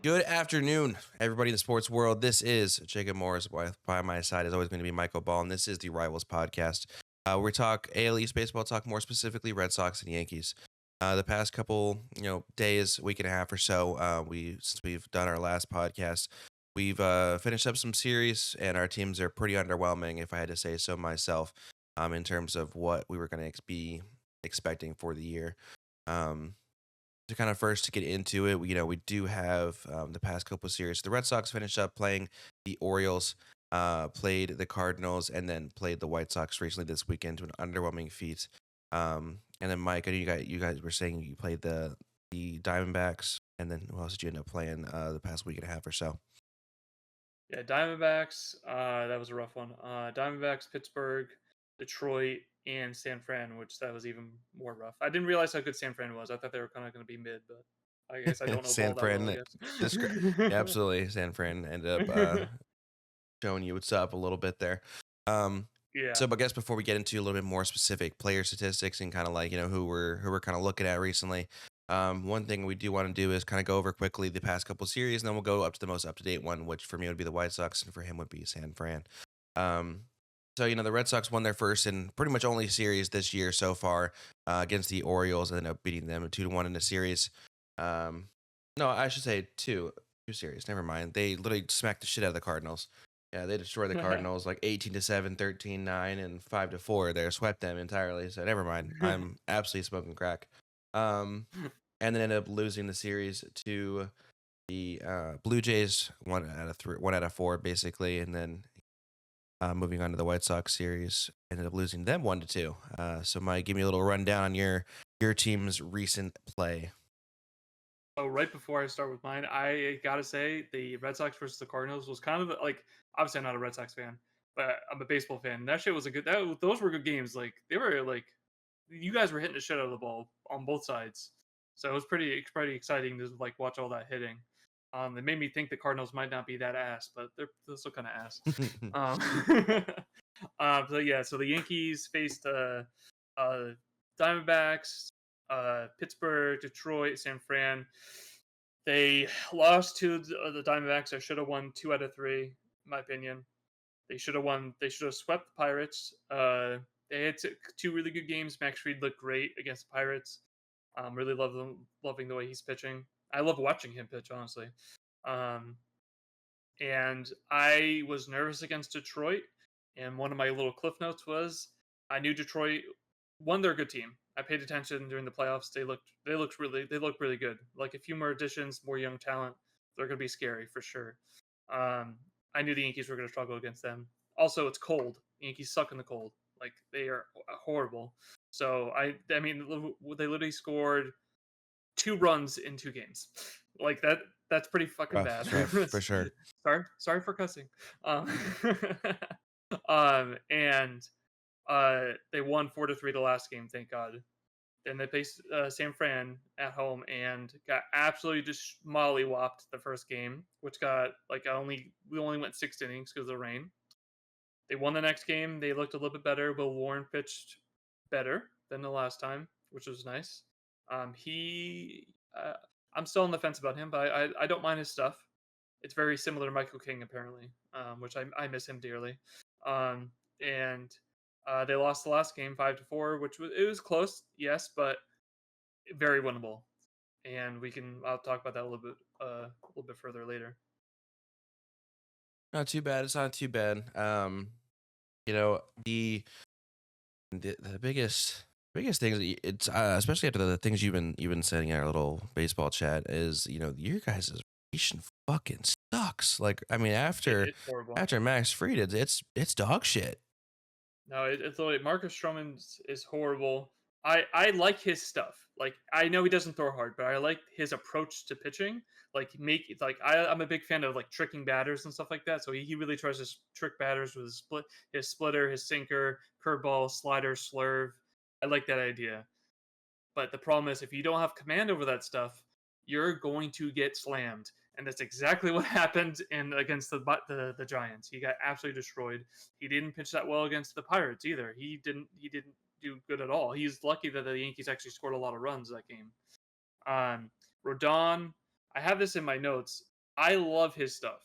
Good afternoon, everybody in the sports world. This is Jacob Morris. By my side is always going to be Michael Ball, and this is the Rivals Podcast, where we talk AL East baseball, talk more specifically Red Sox and Yankees. The past couple, days, week and a half or so, since we've done our last podcast, we've finished up some series, and our teams are pretty underwhelming, if I had to say so myself, in terms of what we were going to be expecting for the year. To kind of first to get into it, we do have the past couple of series. The Red Sox finished up playing the Orioles, played the Cardinals, and then played the White Sox recently this weekend to an underwhelming feat. And then Mike, I know you guys were saying you played the Diamondbacks, and then who else did you end up playing the past week and a half or so? Yeah, Diamondbacks. That was a rough one. Diamondbacks, Pittsburgh, Detroit, and San Fran, which that was even more rough. I didn't realize how good San Fran was. I thought they were kind of going to be mid, but I guess I don't know ball San that well. I Fran, guess. absolutely. San Fran ended up showing you what's up a little bit there. Yeah. So, but I guess before we get into a little bit more specific player statistics and kind of like who we're kind of looking at recently, one thing we do want to do is kind of go over quickly the past couple series, and then we'll go up to the most up to date one, which for me would be the White Sox, and for him would be San Fran. So the Red Sox won their first and pretty much only series this year so far against the Orioles, and ended up beating them 2-1 in the series. No, I should say two series. Never mind. They literally smacked the shit out of the Cardinals. Yeah, they destroyed the Cardinals like 18-7, 13-9, and 5-4. They swept them entirely. So never mind. I'm absolutely smoking crack. And then ended up losing the series to the Blue Jays, 1 out of 4 basically, and then moving on to the White Sox series, ended up losing them 1-2. So Mike, give me a little rundown on your team's recent play. So right before I start with mine, I gotta say the Red Sox versus the Cardinals was kind of like, obviously I'm not a Red Sox fan, but I'm a baseball fan. That shit was those were good games. Like they were like, you guys were hitting the shit out of the ball on both sides. So it was pretty exciting to like watch all that hitting. It made me think the Cardinals might not be that ass, but they're still kind of ass. So the Yankees faced Diamondbacks, Pittsburgh, Detroit, San Fran. They lost to the Diamondbacks. They should have won 2 out of 3, in my opinion. They should have won. They should have swept the Pirates. They had 2 really good games. Max Fried looked great against the Pirates. Really loving the way he's pitching. I love watching him pitch, honestly. And I was nervous against Detroit. And one of my little cliff notes was I knew Detroit. One, they're a good team. I paid attention during the playoffs. They looked really good. Like a few more additions, more young talent, they're going to be scary for sure. I knew the Yankees were going to struggle against them. Also, it's cold. The Yankees suck in the cold. Like they are horrible. So I mean, they literally scored 2 runs in 2 games. Like that. That's pretty fucking bad. Rough, for sure. Sorry for cussing. And they won 4-3 the last game, thank God. Then they faced San Fran at home and got absolutely just mollywopped the first game, which got like we only went 6 innings because of the rain. They won the next game. They looked a little bit better. Will Warren pitched better than the last time, which was nice. I'm still on the fence about him, but I don't mind his stuff. It's very similar to Michael King, apparently, which I miss him dearly. And they lost the last game 5-4, which was close, yes, but very winnable. And I'll talk about that a little bit further later. Not too bad. It's not too bad. The biggest things, it's especially after the things you've been saying in our little baseball chat, is your guys' rotation fucking sucks. Like I mean, after Max Fried, it's dog shit. No, it's literally Marcus Stroman is horrible. I like his stuff. Like I know he doesn't throw hard, but I like his approach to pitching. Like I'm a big fan of like tricking batters and stuff like that. So he really tries to trick batters with his splitter, his sinker, curveball, slider, slurve. I like that idea. But the problem is if you don't have command over that stuff, you're going to get slammed. And that's exactly what happened against the Giants. He got absolutely destroyed. He didn't pitch that well against the Pirates either. He didn't do good at all. He's lucky that the Yankees actually scored a lot of runs that game. Rodon, I have this in my notes. I love his stuff.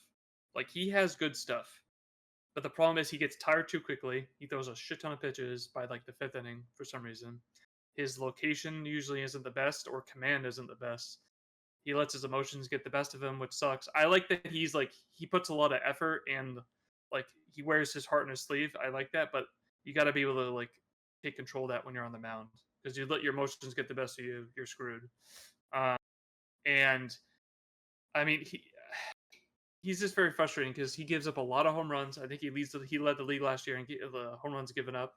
Like he has good stuff. But the problem is he gets tired too quickly. He throws a shit ton of pitches by like the fifth inning for some reason. His location usually isn't the best, or command isn't the best. He lets his emotions get the best of him, which sucks. I like that he's like he puts a lot of effort and like he wears his heart on his sleeve. I like that, but you got to be able to like take control of that when you're on the mound because you let your emotions get the best of you, you're screwed. Um, and I mean, he's just very frustrating because he gives up a lot of home runs. I think he led the league last year in the home runs given up,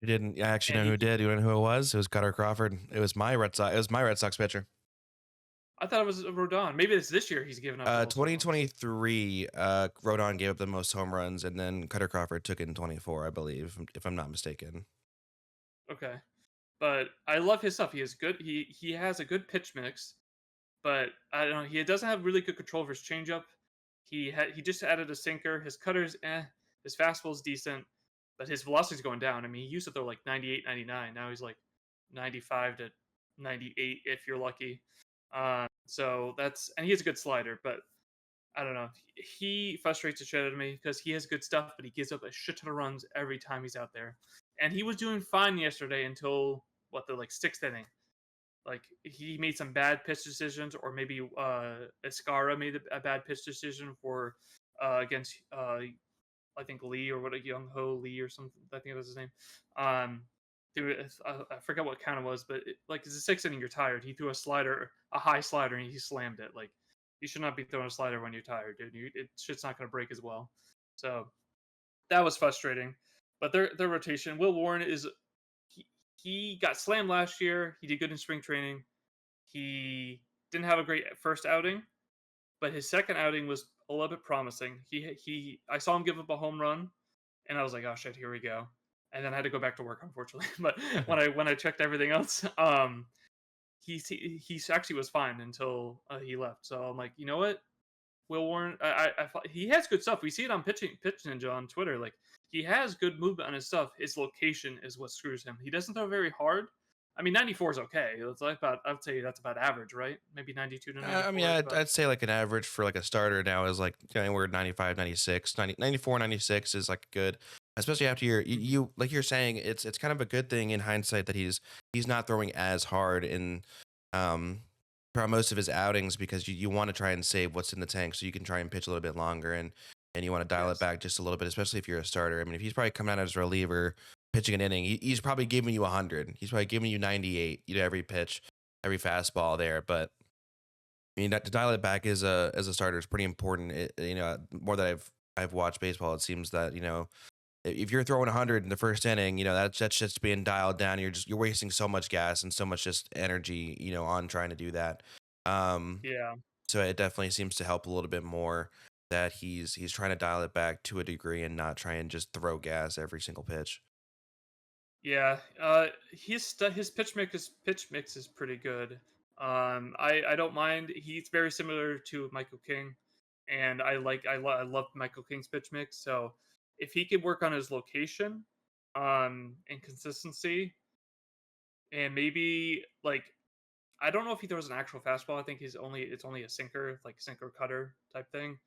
You didn't I actually and know who did. You know who it was? It was Cutter Crawford. It was my Red Sox. It was my Red Sox pitcher. I thought it was Rodon. Maybe it's this year he's given up the most home runs. 2023, Rodon gave up the most home runs, and then Cutter Crawford took it in 24, I believe, if I'm not mistaken. Okay, but I love his stuff. He is good. He has a good pitch mix, but I don't know. He doesn't have really good control of his changeup. He just added a sinker. His cutter's his fastball's decent, but his velocity's going down. I mean, he used to throw like 98, 99. Now he's like 95 to 98 if you're lucky. So that's and he has a good slider, but I don't know. He frustrates the shit out of me because he has good stuff, but he gives up a shit ton of runs every time he's out there. And he was doing fine yesterday until what the like sixth inning. Like he made some bad pitch decisions, or maybe Escara made a bad pitch decision for against I think Lee or what a Young Ho Lee or something. I think that was his name. Um, I forget what count it was, but like it's the sixth inning, you're tired. He threw a slider, a high slider, and he slammed it. Like you should not be throwing a slider when you're tired, dude. It shit's not going to break as well. So that was frustrating. But their rotation, Will Warren is he, he got slammed last year. He did good in spring training. He didn't have a great first outing, but his second outing was a little bit promising. He I saw him give up a home run, and I was like, oh shit, here we go. And then I had to go back to work, unfortunately. But when I checked everything else, he actually was fine until he left. So I'm like, you know what, Will Warren, he has good stuff. We see it on Pitch Ninja on Twitter. Like he has good movement on his stuff. His location is what screws him. He doesn't throw very hard. I mean, 94 is okay. It's like about I'd say that's about average, right? Maybe 92 to I mean, 94 is about. I'd say like an average for like a starter now is like anywhere 95, 96, 90, 94, 96 is like good. Especially after you like you're saying, it's kind of a good thing in hindsight that he's not throwing as hard in um throughout most of his outings because you want to try and save what's in the tank so you can try and pitch a little bit longer and you want to dial it Yes. back just a little bit, especially if you're a starter. I mean, if he's probably coming out as a reliever, pitching an inning, he's probably giving you 100. He's probably giving you 98, every pitch, every fastball there, but I mean, to dial it back as a starter is pretty important. More that I've watched baseball, it seems that if you're throwing 100 in the first inning, that's just being dialed down. You're wasting so much gas and so much just energy, on trying to do that. Um, Yeah. so it definitely seems to help a little bit more that he's trying to dial it back to a degree and not try and just throw gas every single pitch. Yeah, his pitch mix is pretty good. I don't mind. He's very similar to Michael King, and I love Michael King's pitch mix. So if he could work on his location, and consistency, and maybe like I don't know if he throws an actual fastball. I think it's only a sinker, like sinker cutter type thing.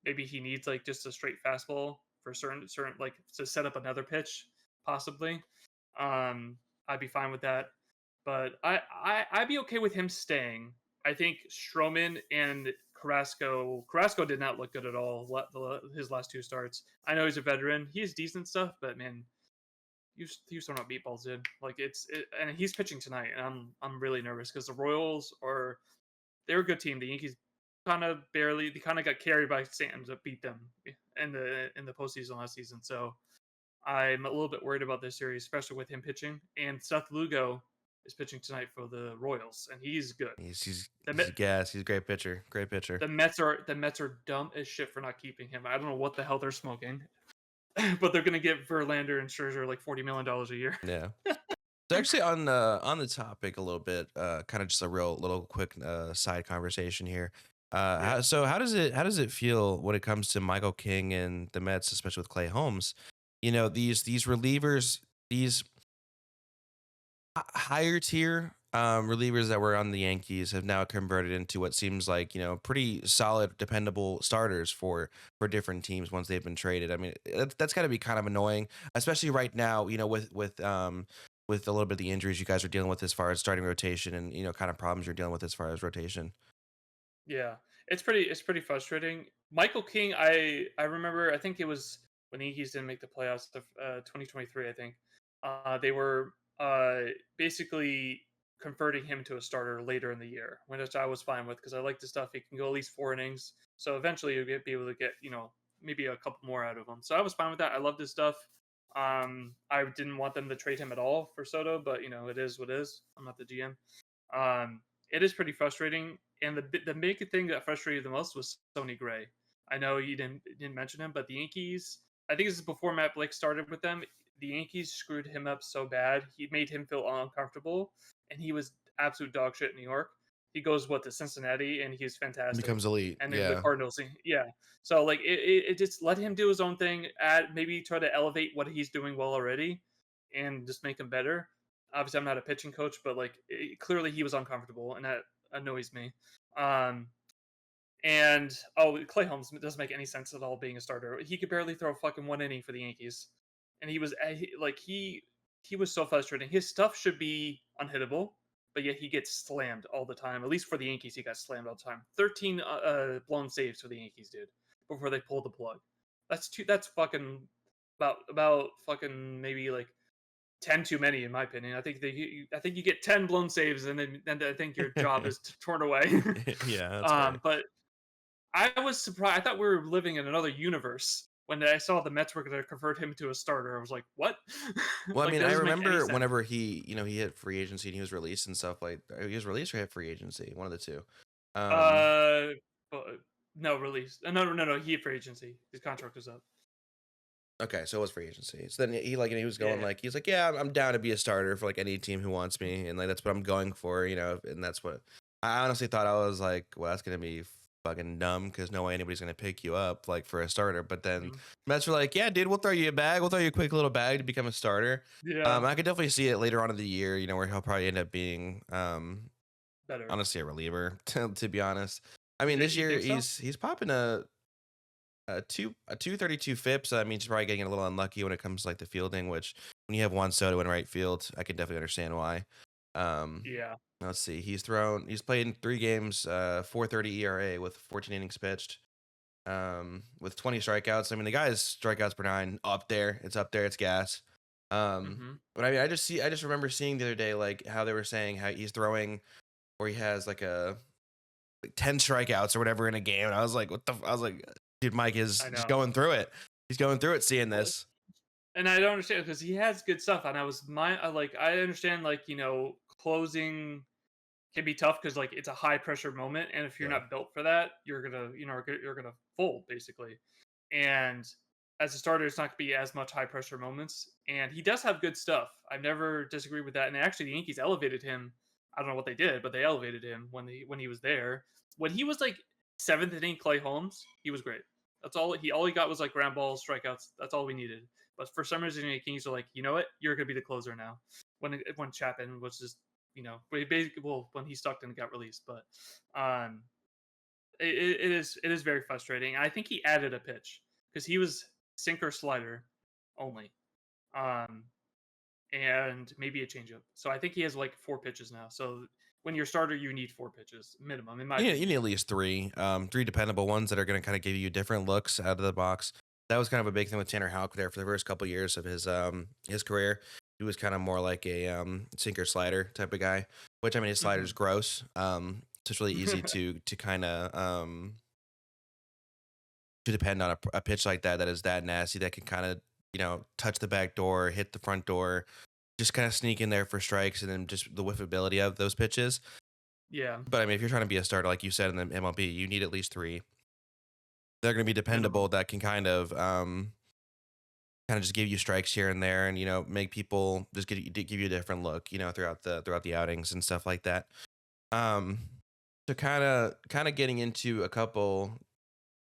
Maybe he needs like just a straight fastball for certain like to set up another pitch, possibly. I'd be fine with that. But I'd be okay with him staying. I think Stroman and Carrasco did not look good at all. His last two starts. I know he's a veteran. He has decent stuff, but man, he was throwing out meatballs, dude. Like and he's pitching tonight, and I'm really nervous because the Royals are they're a good team. The Yankees they kind of got carried by Stanton to beat them in the postseason last season. So I'm a little bit worried about this series, especially with him pitching. And Seth Lugo is pitching tonight for the Royals, and he's good. He's The Met, he's gas. He's a great pitcher. Great pitcher. the Mets are dumb as shit for not keeping him. I don't know what the hell they're smoking, but they're gonna give Verlander and Scherzer like $40 million a year. Yeah. So actually on the topic a little bit, kind of just a real little quick side conversation here. Yeah. How does it feel when it comes to Michael King and the Mets, especially with Clay Holmes? These relievers, these higher tier relievers that were on the Yankees have now converted into what seems like pretty solid, dependable starters for different teams once they've been traded. I mean, that's got to be kind of annoying, especially right now. With a little bit of the injuries you guys are dealing with as far as starting rotation and kind of problems you're dealing with as far as rotation. Yeah, it's pretty frustrating. Michael King, I remember. I think it was when the Yankees didn't make the playoffs of 2023. I think they were basically converting him to a starter later in the year, which I was fine with because I like the stuff. He can go at least 4 innings, so eventually you'll be able to get maybe a couple more out of him. So I was fine with that. I love this stuff. I didn't want them to trade him at all for Soto, but it is what it is. I'm not the GM. Um, it is pretty frustrating, and the big thing that frustrated the most was Sonny Gray. I know you didn't mention him, but the Yankees. I think this is before Matt Blake started with them. The Yankees screwed him up so bad. He made him feel uncomfortable, and he was absolute dog shit in New York. He goes to Cincinnati, and he's fantastic. Becomes elite. And then the Yeah. Cardinals, yeah. So like it just let him do his own thing. Add maybe try to elevate what he's doing well already, and just make him better. Obviously, I'm not a pitching coach, but like clearly he was uncomfortable, and that annoys me. Um, and Clay Holmes doesn't make any sense at all being a starter. He could barely throw fucking 1 inning for the Yankees, and he was he was so frustrating. His stuff should be unhittable, but yet he gets slammed all the time. At least for the Yankees, he got slammed all the time. 13 blown saves for the Yankees, dude, before they pulled the plug. That's two. That's fucking about fucking maybe like 10 too many in my opinion. I think you get 10 blown saves and then I think your job is torn away. Yeah, that's fair. But I was surprised. I thought we were living in another universe when I saw the Mets were going to convert him to a starter. I was like, "What?" Well, I Like mean, that I doesn't make any remember sense. whenever he hit free agency and he was released and stuff he was released or hit free agency, one of the two. Um, Uh, but no release. No. He for agency. His contract was up. okay, so it was free agency. So then and he was going Yeah, he's like, yeah, I'm down to be a starter for like any team who wants me, and like that's what I'm going for, and that's what I honestly thought. I was like, well, that's gonna be fucking dumb because no way anybody's gonna pick you up like for a starter. But then hmm Mets were like, yeah, dude, we'll throw you a bag, we'll throw you a quick little bag to become a starter. yeah, I could definitely see it later on in the year, where he'll probably end up being better. honestly a reliever, to be honest. I mean, this You year think so? he's popping a 232 FIP. So I mean, he's probably getting a little unlucky when it comes to like the fielding. Which when you have Juan Soto in right field, I can definitely understand why. Um, Yeah. let's see, he's played in 3 games, 4.30 ERA with 14 innings pitched, with 20 strikeouts. I mean, the guy's strikeouts per nine up there. It's up there. It's gas. hmm But I mean, I just remember seeing the other day like how they were saying how he's throwing, or he has like 10 strikeouts or whatever in a game. And I was like, what the? I was like, dude, Mike is I just know. going through it. He's going through it, seeing Well, this. and I don't understand because he has good stuff, and I understand closing can be tough because like it's a high pressure moment, and if you're Yeah. not built for that, you're gonna fold basically. And as a starter, it's not gonna be as much high pressure moments. And he does have good stuff. I've never disagreed with that. And actually, the Yankees elevated him. I don't know what they did, but they elevated him when he was there. When he was like seventh inning Clay Holmes, he was great. That's all he got was like ground balls, strikeouts. That's all we needed. But for some reason, the Kings are like, you know what, you're gonna be the closer now. When Chapman was just basically when he sucked and got released, but um, it is very frustrating. I think he added a pitch because he was sinker slider only, um, and maybe a changeup. So I think he has like 4 pitches now. So when you're a starter, you need 4 pitches minimum, in my You opinion. need at least three dependable ones that are going to kind of give you different looks out of the box. That was kind of a big thing with Tanner Houck there for the first couple years of his career. He was kind of more like a sinker slider type of guy, which I mean his slider hmm is gross. So it's really easy to kind of to depend on a pitch like that is that nasty that can kind of touch the back door, hit the front door, just kind of sneak in there for strikes, and then just the whiffability of those pitches. yeah, But I mean, if you're trying to be a starter, like you said in the MLB, you need at least three. They're going to be dependable minimum. that can kind of just give you strikes here and there, and make people just give you a different look, throughout the outings and stuff like that. Um, so kind of getting into a couple.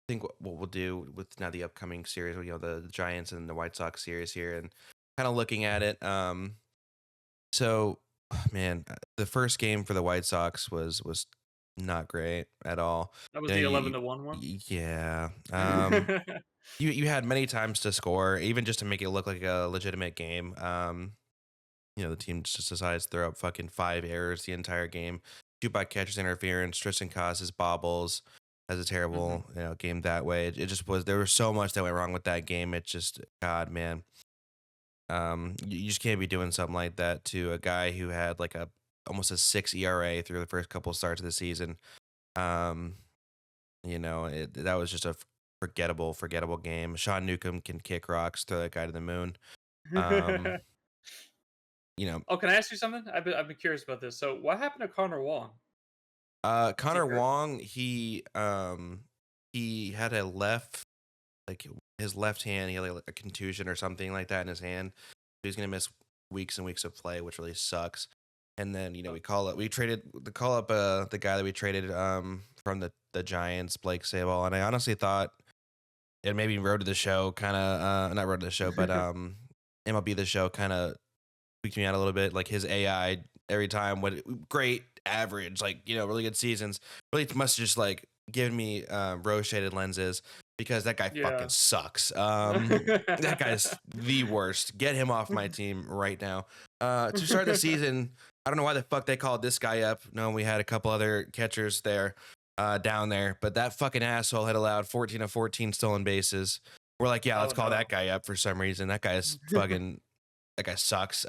I think what we'll do with now the upcoming series, the Giants and the White Sox series here, and kind of looking at it. So Man, the first game for the White Sox was not great at all. That was You know, the 11-1 one. yeah. You had many times to score, even just to make it look like a legitimate game. The team just decides to throw up fucking 5 errors the entire game. Two by catcher's interference. Tristan Casas bobbles. Has a Mhm. terrible game that way. It just was. There was so much that went wrong with that game. It just, God, man. You just can't be doing something like that to a guy who had like a almost a 6 ERA through the first couple of starts of the season. Um, that was just a forgettable game. Sean Newcomb can kick rocks, throw that guy to the moon. Um, you know, Oh, can I ask you something? I've been curious about this. So, what happened to Connor Wong? Is he Connor hurt? Wong, he had a like his left hand, he had like a contusion or something like that in his hand. He's gonna miss weeks and weeks of play, which really sucks. And then Oh, we traded the call up the guy that we traded from the Giants, Blake Sabol, and I honestly thought it maybe road to the show kind of not road to the show, but MLB the show kind of freaked me out a little bit. Like his AI every time, what great average, like really good seasons. Really must have just like given me rose shaded lenses because that guy fucking yeah. sucks. That guy's the worst. Get him off my team right now. To start the season, I don't know why the fuck they called this guy up. No, we had a couple other catchers there. Down there, but that fucking asshole had allowed 14 of 14 stolen bases. We're like, yeah, let's Oh call that no. guy up for some reason. That guy sucks.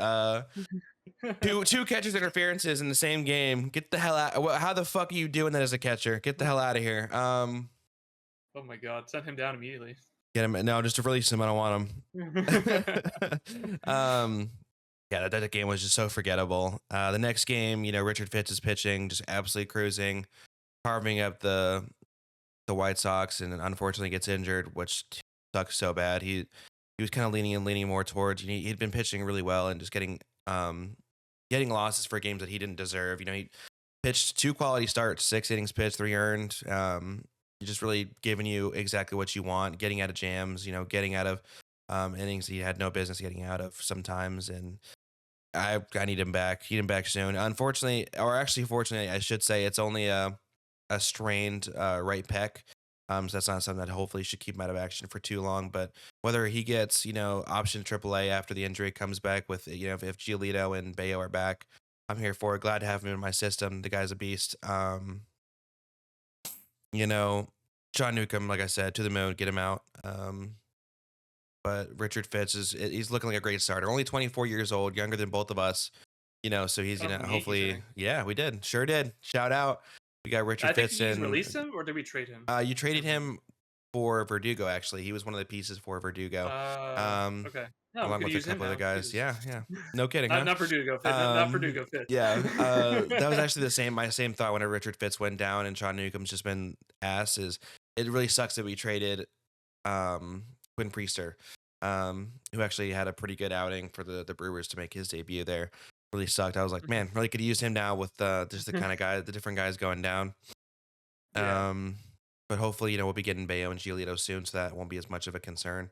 Two catches interferences in the same game. Get the hell out. How the fuck are you doing that as a catcher? Get the hell out of here. Oh my God! Send him down immediately. Get him. No, just to release him. I don't want him. Yeah, that game was just so forgettable. The next game, Richard Fitz is pitching, just absolutely cruising, carving up the White Sox, and unfortunately gets injured, which sucks so bad. He was kind of leaning more towards. He'd been pitching really well and just getting losses for games that he didn't deserve. He pitched 2 quality starts, 6 innings pitched, 3 earned. He just really giving you exactly what you want, getting out of jams, getting out of innings he had no business getting out of sometimes. And I need him back. Need him back soon. Unfortunately, or actually, fortunately, I should say, it's only a strained right pec. So that's not something that hopefully should keep him out of action for too long. But whether he gets, option AAA after the injury comes back with, if Giolito and Bayo are back, I'm here for it. Glad to have him in my system. The guy's a beast. You know, John Newcomb, like I said, to the moon, get him out. But Richard Fitz he's looking like a great starter. Only 24 years old, younger than both of us. So he's Oh, gonna from the Yankees, hopefully, right? yeah, we did, sure did. Shout out, we got I Richard think Fitz you in. released him, or did we trade him? You I traded can't remember. him for Verdugo. Actually, he was one of the pieces for Verdugo, um, Okay. No, we along could with a use him couple other now. guys. Jesus. Yeah, yeah. No kidding, Not huh? not Verdugo fit. Not Verdugo fit. Yeah. That was actually my same thought whenever Richard Fitz went down and Sean Newcomb's just been ass. Is it really sucks that we traded um, Quinn Priester, who actually had a pretty good outing for the Brewers to make his debut there. Really sucked. I was like, man, really could use him now with just the kind of guy, the different guys going down. Yeah. Um, but hopefully, we'll be getting Bayo and Giolito soon, so that won't be as much of a concern.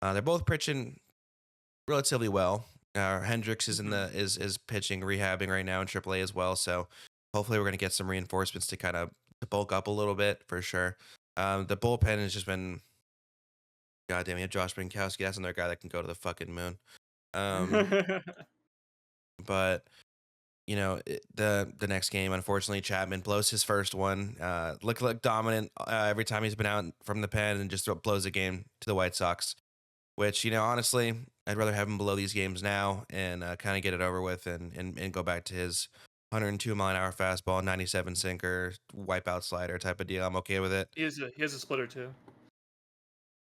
They're both pitching relatively well. Hendricks is in Mhm. the is pitching, rehabbing right now in AAA as well. So hopefully, we're going to get some reinforcements to kind of bulk up a little bit for sure. The bullpen has just been goddamn. You have Josh Binkowski. That's another guy that can go to the fucking moon. Um, but the next game, unfortunately, Chapman blows his first one. Look dominant every time he's been out from the pen and just blows a game to the White Sox. Which honestly, I'd rather have him below these games now and kind of get it over with and go back to his 102 mile an hour fastball, 97 sinker, wipeout slider type of deal. I'm okay with it. He has a splitter too.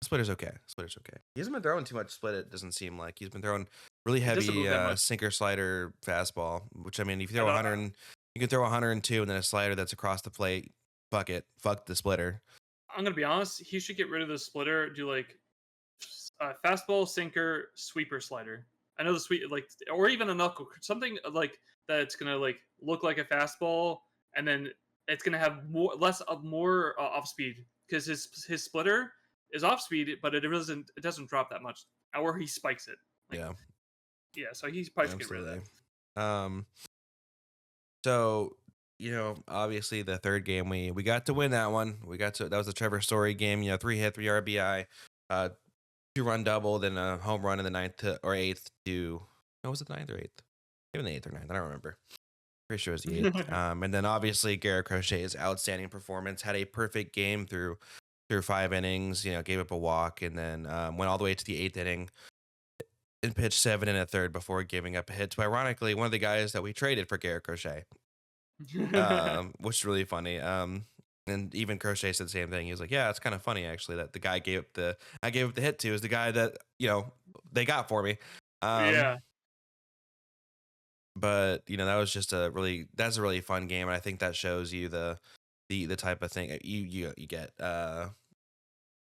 Splitter's okay. Splitter's okay. He hasn't been throwing too much split. It doesn't seem like he's been throwing really He doesn't heavy move that much. sinker slider fastball. Which I mean, if you I throw know. 100, you can throw 102 and then a slider that's across the plate. Fuck it. Fuck the splitter. I'm gonna be honest. He should get rid of the splitter. Do like fastball, sinker, sweeper, slider. I know the sweet or even a knuckle, something like that's gonna look like a fastball, and then it's gonna have more off speed because his splitter is off speed, but it doesn't drop that much, or he spikes it. Like Yeah, yeah, so he probably should get rid of absolutely. that. Um, so obviously the third game we got to win that one. That was a Trevor Story game. 3 hit, 3 RBI, 2 run double, then a home run in the or eighth to. No, was it the ninth or eighth? Even the eighth or ninth, I don't remember. Pretty sure it was the eighth. And then obviously Garrett Crochet's outstanding performance, had a perfect game through 5 innings. Gave up a walk, and then went all the way to the eighth inning and pitched 7 and a third before giving up a hit to, ironically, one of the guys that we traded for Garrett Crochet, which is really funny. And even Crochet said the same thing. He was like, "Yeah, it's kind of funny actually that the guy I gave up the hit to is the guy that they got for me." Um, Yeah, but that's a really fun game, and I think that shows you the type of thing you get.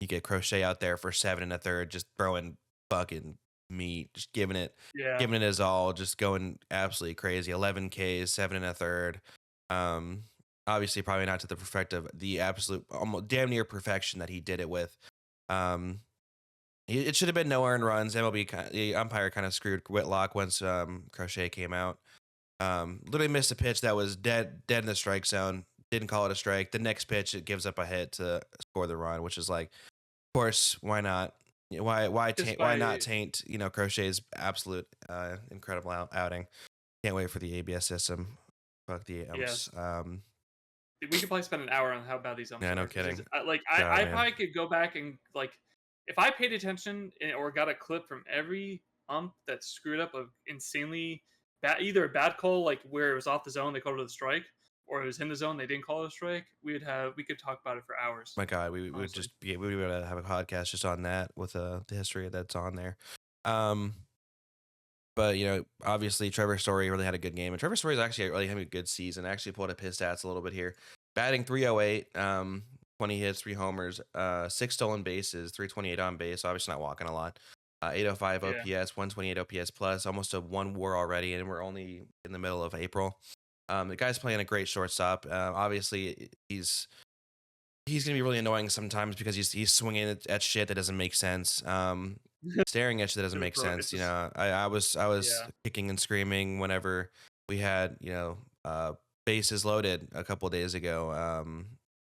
You get Crochet out there for 7 and a third, just throwing fucking meat, just yeah, giving it his all, just going absolutely crazy. 11 Ks, 7 and a third. Um, Obviously, probably not to the perfective, the absolute, almost damn near perfection that he did it with. Um, it should have been no earned runs. The umpire kind of screwed Whitlock once Crochet came out. Literally missed a pitch that was dead in the strike zone. Didn't call it a strike. The next pitch, it gives up a hit to score the run, which is like, of course, why not? just Why by not taint Crochet's absolute incredible outing? Can't wait for the ABS system. Fuck the umps. yes. We could probably spend an hour on how bad these umps Yeah, no are because kidding. like God, I man. probably could go back and like if I paid attention or got a clip from every ump that screwed up a insanely bad either a bad call like where it was off the zone they called it a strike or it was in the zone they didn't call it a strike we could talk about it for hours My God, we would honestly. just we would be able to have a podcast just on that with the history that's on there. Um, but obviously Trevor Story really had a good game, and Trevor Story is actually really having a good season. I actually pulled up his stats a little bit here. Batting 308, 20 hits, 3 homers, 6 stolen bases, 328 on base. Obviously not walking a lot. 805 Yeah. OPS, 128 OPS plus, almost a 1 WAR already, and we're only in the middle of April. The guy's playing a great shortstop. Obviously, he's gonna be really annoying sometimes because he's swinging at shit that doesn't make sense. Staring at shit that doesn't make It's sense. just I was yeah. kicking and screaming whenever we had bases loaded a couple of days ago.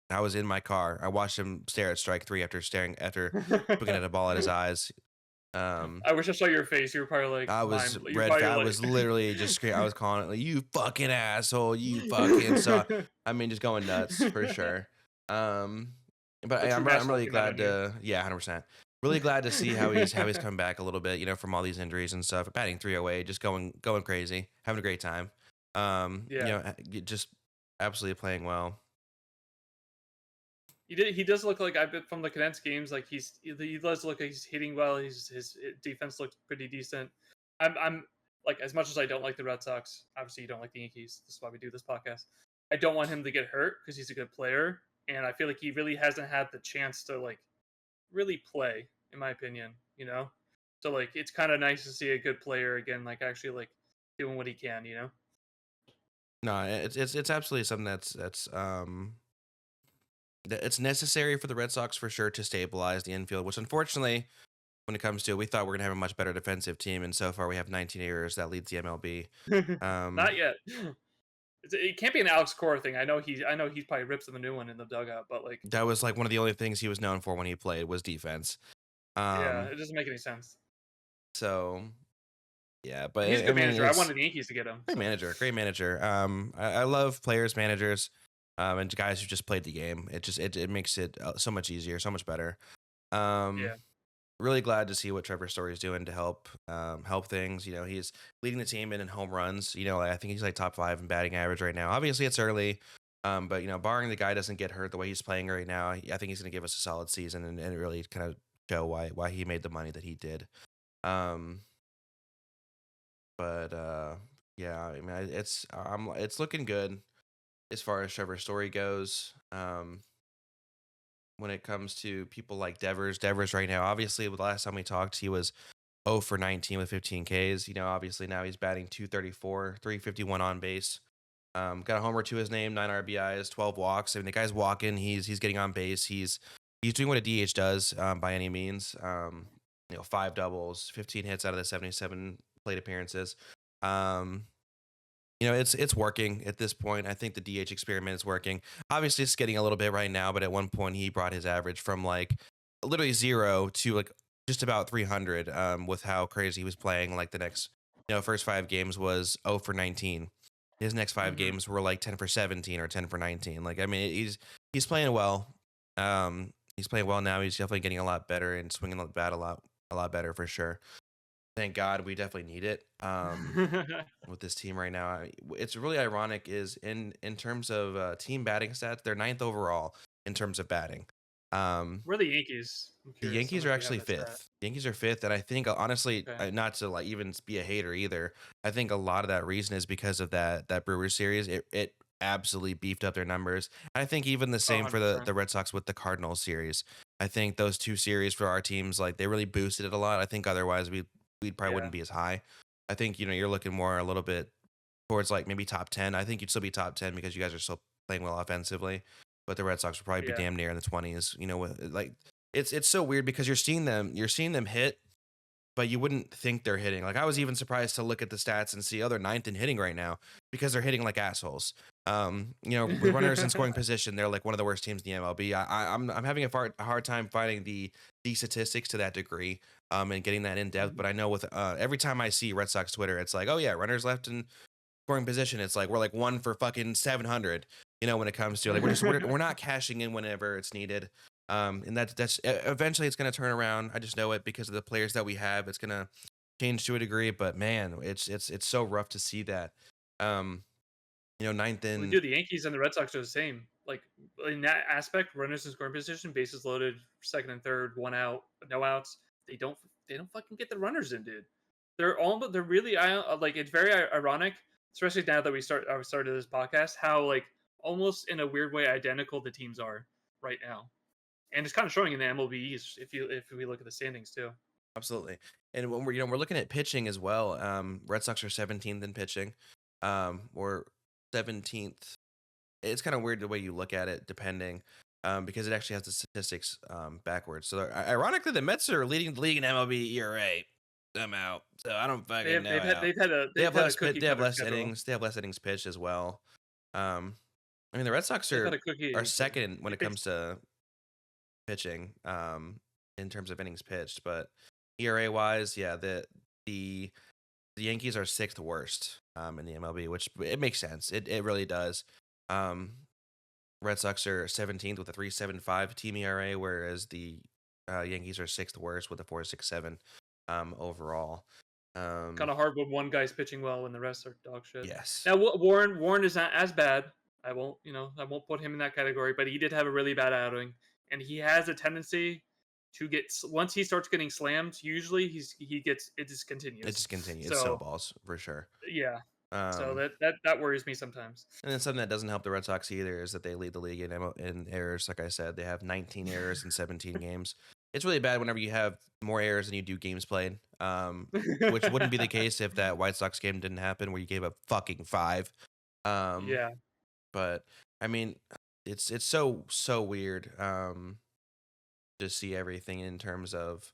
I was in my car. I watched him stare at strike three after looking at a ball at his eyes. Um, I wish I saw your face. You were probably like you're probably I was literally just screaming. I was calling it like, "You fucking asshole! You fucking so." like I mean, just going nuts for sure. Um, but the true I'm asshole really came out glad in you. to, yeah, 100%. Really glad to see how he's coming back a little bit, from all these injuries and stuff. Batting 308, just going crazy, having a great time. Yeah. Just absolutely playing well. He does look like I bet from the condensed games like he does look like he's hitting well. His defense looks pretty decent. I'm like as much as I don't like the Red Sox. Obviously, you don't like the Yankees. This is why we do this podcast. I don't want him to get hurt because he's a good player, and I feel like he really hasn't had the chance to like really play, in my opinion. So like it's kind of nice to see a good player again, like actually like doing what he can. No, it's absolutely something that it's necessary for the Red Sox for sure to stabilize the infield, which unfortunately, when it comes to it, we thought we are gonna have a much better defensive team, and so far we have 19 errors that leads the MLB. Um, Not yet. It can't be an Alex Cora thing. I know he's probably rips them a new one in the dugout, but like, that was like one of the only things he was known for when he played was defense. yeah, Um, it doesn't make any sense. so yeah, but He's a I good mean, manager. I it's wanted the Yankees to get him. great So manager, great manager. I love players, managers, and guys who just played the game. It makes it so much easier, so much better. Um, yeah, Really glad to see what Trevor Story is doing to help things. He's leading the team in home runs. I think he's like top 5 in batting average right now. Obviously, it's early, but barring the guy doesn't get hurt the way he's playing right now, I think he's going to give us a solid season and really kind of show why he made the money that he did. Um, but yeah, I mean, it's looking good as far as Trevor Story goes. When it comes to people like Devers right now, obviously, the last time we talked, he was 0 for 19 with 15 Ks. Obviously now he's batting 234, 351 on base. Got a homer to his name, 9 RBIs, 12 walks. I mean, the guy's walking. He's getting on base. He's doing what a DH does by any means. 5 doubles, 15 hits out of the 77 plate appearances. Um, It's working at this point. I think the DH experiment is working. Obviously, it's getting a little bit right now, but at one point he brought his average from like literally zero to like just about 300. With how crazy he was playing. Like the next, first 5 games was 0 for 19. His next five Hmm. games were like 10 for 17 or 10 for 19. Like I mean, he's playing well. He's playing well now. He's definitely getting a lot better and swinging the bat a lot better for sure. Thank God, we definitely need it. With this team right now. It's really ironic is in terms of team batting stats, they're ninth overall in terms of batting. Um, We're the Yankees. I'm the curious. I don't Yankees know are if you have actually that stat. fifth. The Yankees are fifth, and I think honestly, Okay. not to like even be a hater either. I think a lot of that reason is because of that Brewers series. It absolutely beefed up their numbers. And I think even the Oh, same for the 100%. the Red Sox with the Cardinals series. I think those two series for our teams like they really boosted it a lot. I think otherwise we probably Yeah. wouldn't be as high. I think you're looking more a little bit towards like maybe top 10. I think you'd still be top 10 because you guys are still playing well offensively. But the Red Sox would probably be Yeah. damn near in the 20s. Like it's so weird because you're seeing them hit, but you wouldn't think they're hitting. Like I was even surprised to look at the stats and see, oh, they're ninth in hitting right now because they're hitting like assholes. With runners in scoring position, they're like one of the worst teams in the MLB. I'm having a hard time finding the statistics to that degree, and getting that in depth. But I know with every time I see Red Sox Twitter, it's like, oh yeah, runners left in scoring position. It's like we're like one for fucking 700. When it comes to like we're not cashing in whenever it's needed. And that's eventually it's going to turn around. I just know it because of the players that we have. It's going to change to a degree, but man, it's so rough to see that. Um, ninth We in do. The Yankees and the Red Sox are the same. Like in that aspect, runners in scoring position, bases loaded, second and third, one out, no outs. They don't. They don't fucking get the runners in, dude. They're all. They're really. Like it's very ironic, especially now that I started this podcast. How like almost in a weird way identical the teams are right now, and it's kind of showing in the MLB East if we look at the standings too. absolutely. And when we're looking at pitching as well, Red Sox are 17th in pitching. Or 17th. It's kind of weird the way you look at it, depending, because it actually has the statistics backwards. So ironically, the Mets are leading the league in MLB ERA. I'm out, so I don't fucking know how. They've had a cookie They have cutter less schedule. innings. They have less innings pitched as well. Um, I mean, the Red Sox They've had are a cookie. second when They it basically comes to pitching, in terms of innings pitched, but ERA wise, yeah, the Yankees are sixth worst in the MLB, which it makes sense. It really does. Um, Red Sox are 17th with a 3.75 team ERA, whereas the Yankees are sixth worst with a 4.67 overall. kind Um, of hard when one guy's pitching well and the rest are dog shit. yes, Now Warren is not as bad. I won't put him in that category, but he did have a really bad outing, and he has a tendency to get once he starts getting slammed. Usually he gets it just it continues. just continues. It's So snowballs for sure. yeah, so Um, that worries me sometimes. and then something that doesn't help the Red Sox either is that they lead the league in errors. Like I said, they have 19 errors in 17 games. It's really bad whenever you have more errors than you do games played. Which wouldn't be the case if that White Sox game didn't happen, where you gave up fucking five. Um, Yeah, but I mean, it's so weird. To see everything in terms of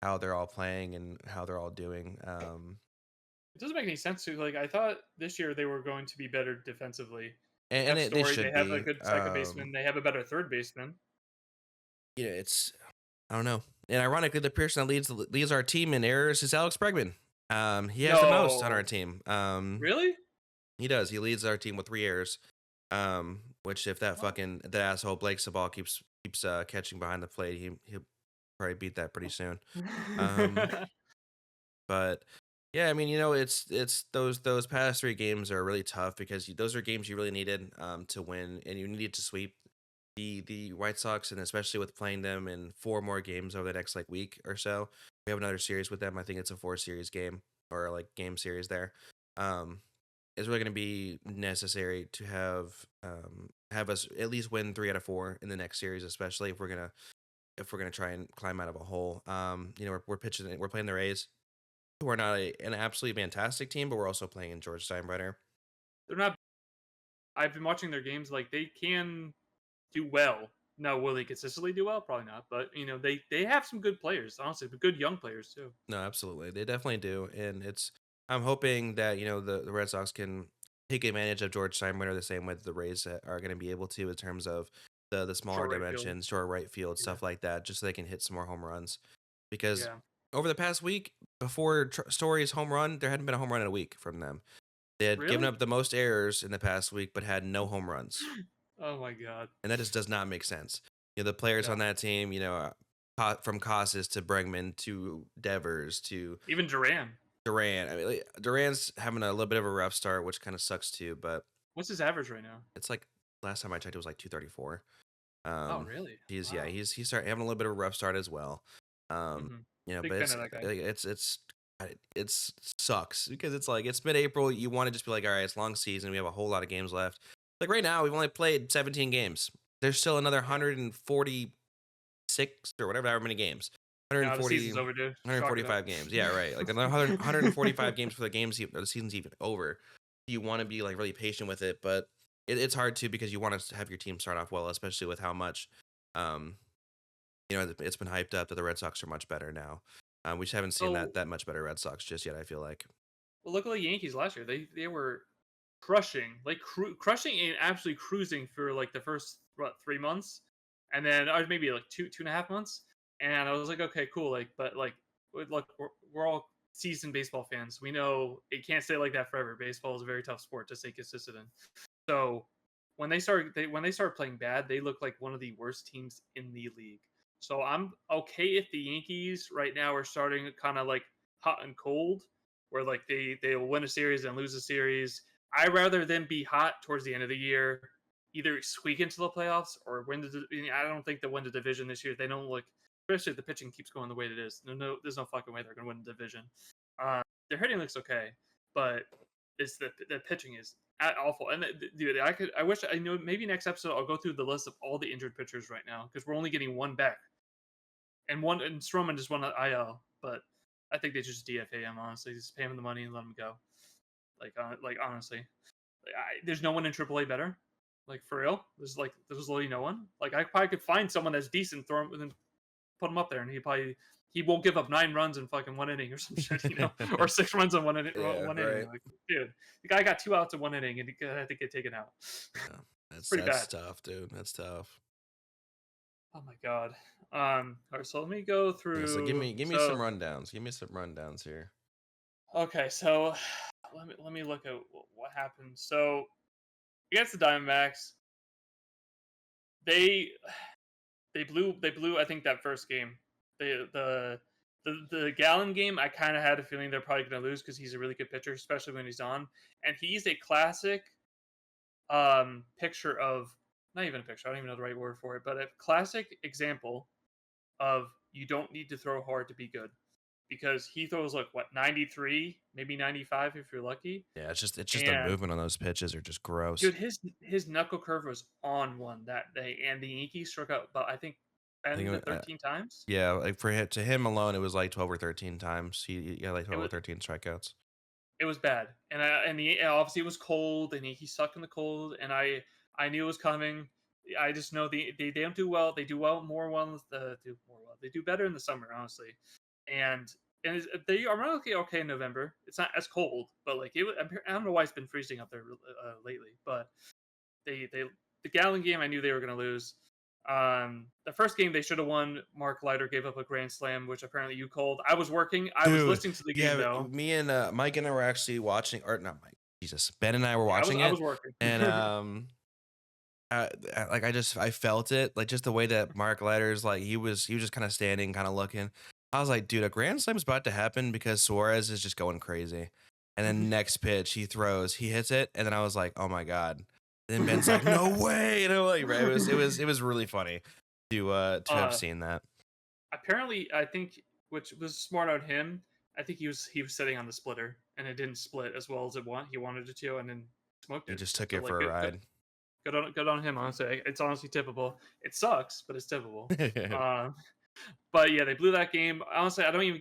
how they're all playing and how they're all doing. it doesn't make any sense to like. I thought this year they were going to be better defensively. They And have they Story. They should have a be. good second baseman. They have a better third baseman. It's I don't know. And ironically, the person that leads our team in errors is Alex Bregman. He has the most on our No, team. really? He does. He leads our team with 3 errors. Which if that What? fucking the asshole Blake Sabal keeps catching behind the plate, he'll probably beat that pretty soon. Um, but yeah, I mean, it's those past 3 games are really tough because those are games you really needed to win, and you needed to sweep the White Sox, and especially with playing them in 4 more games over the next like week or so. We have another series with them. I think it's a 4 series game or like game series there. Um, it's really going to be necessary to have us at least win 3 out of 4 in the next series, especially if we're gonna try and climb out of a hole. We're pitching, we're playing the Rays, who are not an absolutely fantastic team, but we're also playing in George Steinbrenner. They're not. I've been watching their games. Like they can do well. Now, will they consistently do well? Probably not. But they have some good players. Honestly, but good young players too. No, absolutely, they definitely do, and I'm hoping that the Red Sox can take advantage of George Steinbrenner the same way that the Rays are going to be able to in terms of the smaller Short right field. dimensions, short right field, Yeah. stuff like that, just so they can hit some more home runs. Because Yeah. over the past week, before Story's home run, there hadn't been a home run in a week from them. They had given Really? up the most errors in the past week, but had no home runs, Oh my god. and that just does not make sense. The players No. on that team, from Casas to Bregman to Devers to Even Duran. Duran. I mean, like, Duran's having a little bit of a rough start, which kind of sucks too. But What's his average right now? it's like last time I checked, it was like 234. Oh, Um, really? he's yeah, Wow. he's starting having a little bit of a rough start as well. Um, Mhm. but Big fan of that guy. it's sucks because it's like it's mid-April. You want to just be like, all right, it's long season. We have a whole lot of games left. Like right now, we've only played 17 games. There's still another Yeah. 146 or whatever, however many games. No, the 140, season's over, dude. Chalk it up. 145 games. Yeah, right. Like another 145 games for the season's even over. You want to be like really patient with it, but it's hard to because you want to have your team start off well, especially with how much, um, it's been hyped up that the Red Sox are much better now. We just haven't seen So, that much better Red Sox just yet. I feel like. well, look at the Yankees last year. They were crushing, like crushing and absolutely cruising for like the first 3 months, and then or maybe like 2.5 months. And I was like, okay, cool. Like, but like, look, we're all seasoned baseball fans. We know it can't stay like that forever. Baseball is a very tough sport to stay consistent in. So when they started playing bad, they look like one of the worst teams in the league. So I'm okay if the Yankees right now are starting kind of like hot and cold, where like they'll win a series and lose a series. I'd rather them be hot towards the end of the year, either squeak into the playoffs or win the. I don't think they'll win the division this year. They don't look, especially if the pitching keeps going the way it is. No, there's no fucking way they're gonna win the division. Uh, their hitting looks okay, but it's the pitching is awful. And dude, I wish I know. Maybe next episode I'll go through the list of all the injured pitchers right now because we're only getting one back, and Stroman just won an IL. But I think they just DFA him. Honestly, just pay him the money and let him go. Like honestly, there's no one in AAA better. Like for real, there's literally no one. Like I probably could find someone that's decent, throw him and then put him up there, and he won't give up 9 runs in fucking 1 inning or some shit, or 6 runs in one inning. Yeah, One inning, right. like dude, the guy got 2 outs in 1 inning, and he had to get taken out. Yeah, It's that's pretty that's bad. tough, dude. That's tough. Oh my god. All right, so let me go Yeah, so through. give me some So rundowns. Give me some rundowns here. okay, so let me look at what happened. So against the Diamondbacks, they they blew I think that first game. The Gallon game, I kind of had a feeling they're probably going to lose because he's a really good pitcher, especially when he's on, and he's a classic picture of, not even a picture, I don't even know the right word for it, but a classic example of you don't need to throw hard to be good, because he throws like what, 93, maybe 95 if you're lucky. Yeah, it's just the And movement on those pitches are just gross. dude, his knuckle curve was on one that day, and the Yankees struck out about, I think, I think 10 to 13 times. yeah, like to him alone, it was like 12 or 13 times. He got like It 12 or was 13 strikeouts. it was bad, and obviously it was cold, and he sucked in the cold, and I knew it was coming. I just know they don't do well. They do well more well do more well. They do better in the summer, honestly, and they are relatively okay in November. It's not as cold, but like I don't know why it's been freezing up there lately, but they the Gallon game, I knew they were going to lose. The first game they should have won. Mark Leiter gave up a grand slam, which apparently you called. I was working. I was Dude, listening to the game yeah, though. me and Mike and I were actually watching, or not Mike, Jesus, Ben and I were Yeah, watching I it, was working. and like I felt it, like just the way that Mark Leiter's like he was just kind of standing, kind of looking. I was like, dude, a grand slam's about to happen because Suarez is just going crazy. And then next pitch he throws, he hits it, and then I was like, oh my god. And then Ben's like, no way, and I'm like, right, it was really funny to have uh, seen that. Apparently, I think, which was smart on him. I think he was sitting on the splitter, and it didn't split as well as he wanted it to, and then smoked He it. just took So it like for a ride. good on him. Honestly, it's honestly tippable. It sucks, but it's tippable. Uh, but yeah, they blew that game. Honestly, I don't want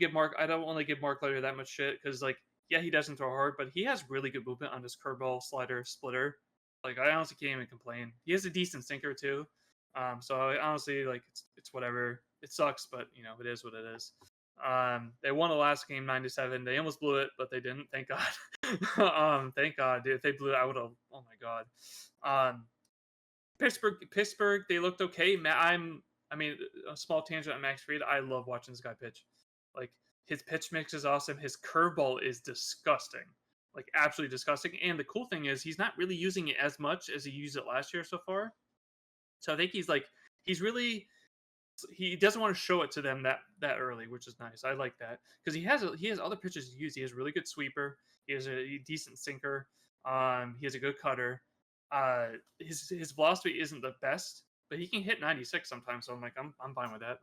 to give Mark Leiter that much shit because like, yeah, he doesn't throw hard, but he has really good movement on his curveball, slider, splitter. Like I honestly can't even complain. He has a decent sinker too. So honestly, like it's whatever. It sucks, but it is what it is. They won the last game 9-7. They almost blew it, but they didn't. Thank God. Thank God, dude. If they blew it, I would have. Oh my God. Um, Pittsburgh, they looked okay. I mean, a small tangent on Max Fried. I love watching this guy pitch. Like his pitch mix is awesome. His curveball is disgusting, like absolutely disgusting. And the cool thing is, he's not really using it as much as he used it last year so far. So I think he's really he doesn't want to show it to them that early, which is nice. I like that because he has other pitches to use. He has a really good sweeper. He has a decent sinker. He has a good cutter. His velocity isn't the best, but he can hit 96 sometimes. So I'm fine with that.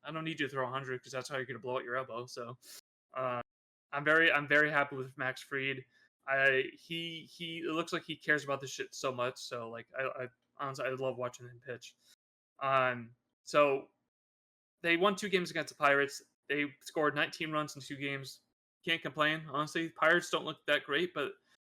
I don't need you to throw 100 because that's how you're gonna blow out your elbow. So uh, I'm very happy with Max Fried. He it looks like he cares about this shit so much. So like I honestly I love watching him pitch. Um, so they won 2 games against the Pirates. They scored 19 runs in 2 games. Can't complain, honestly. Pirates don't look that great, but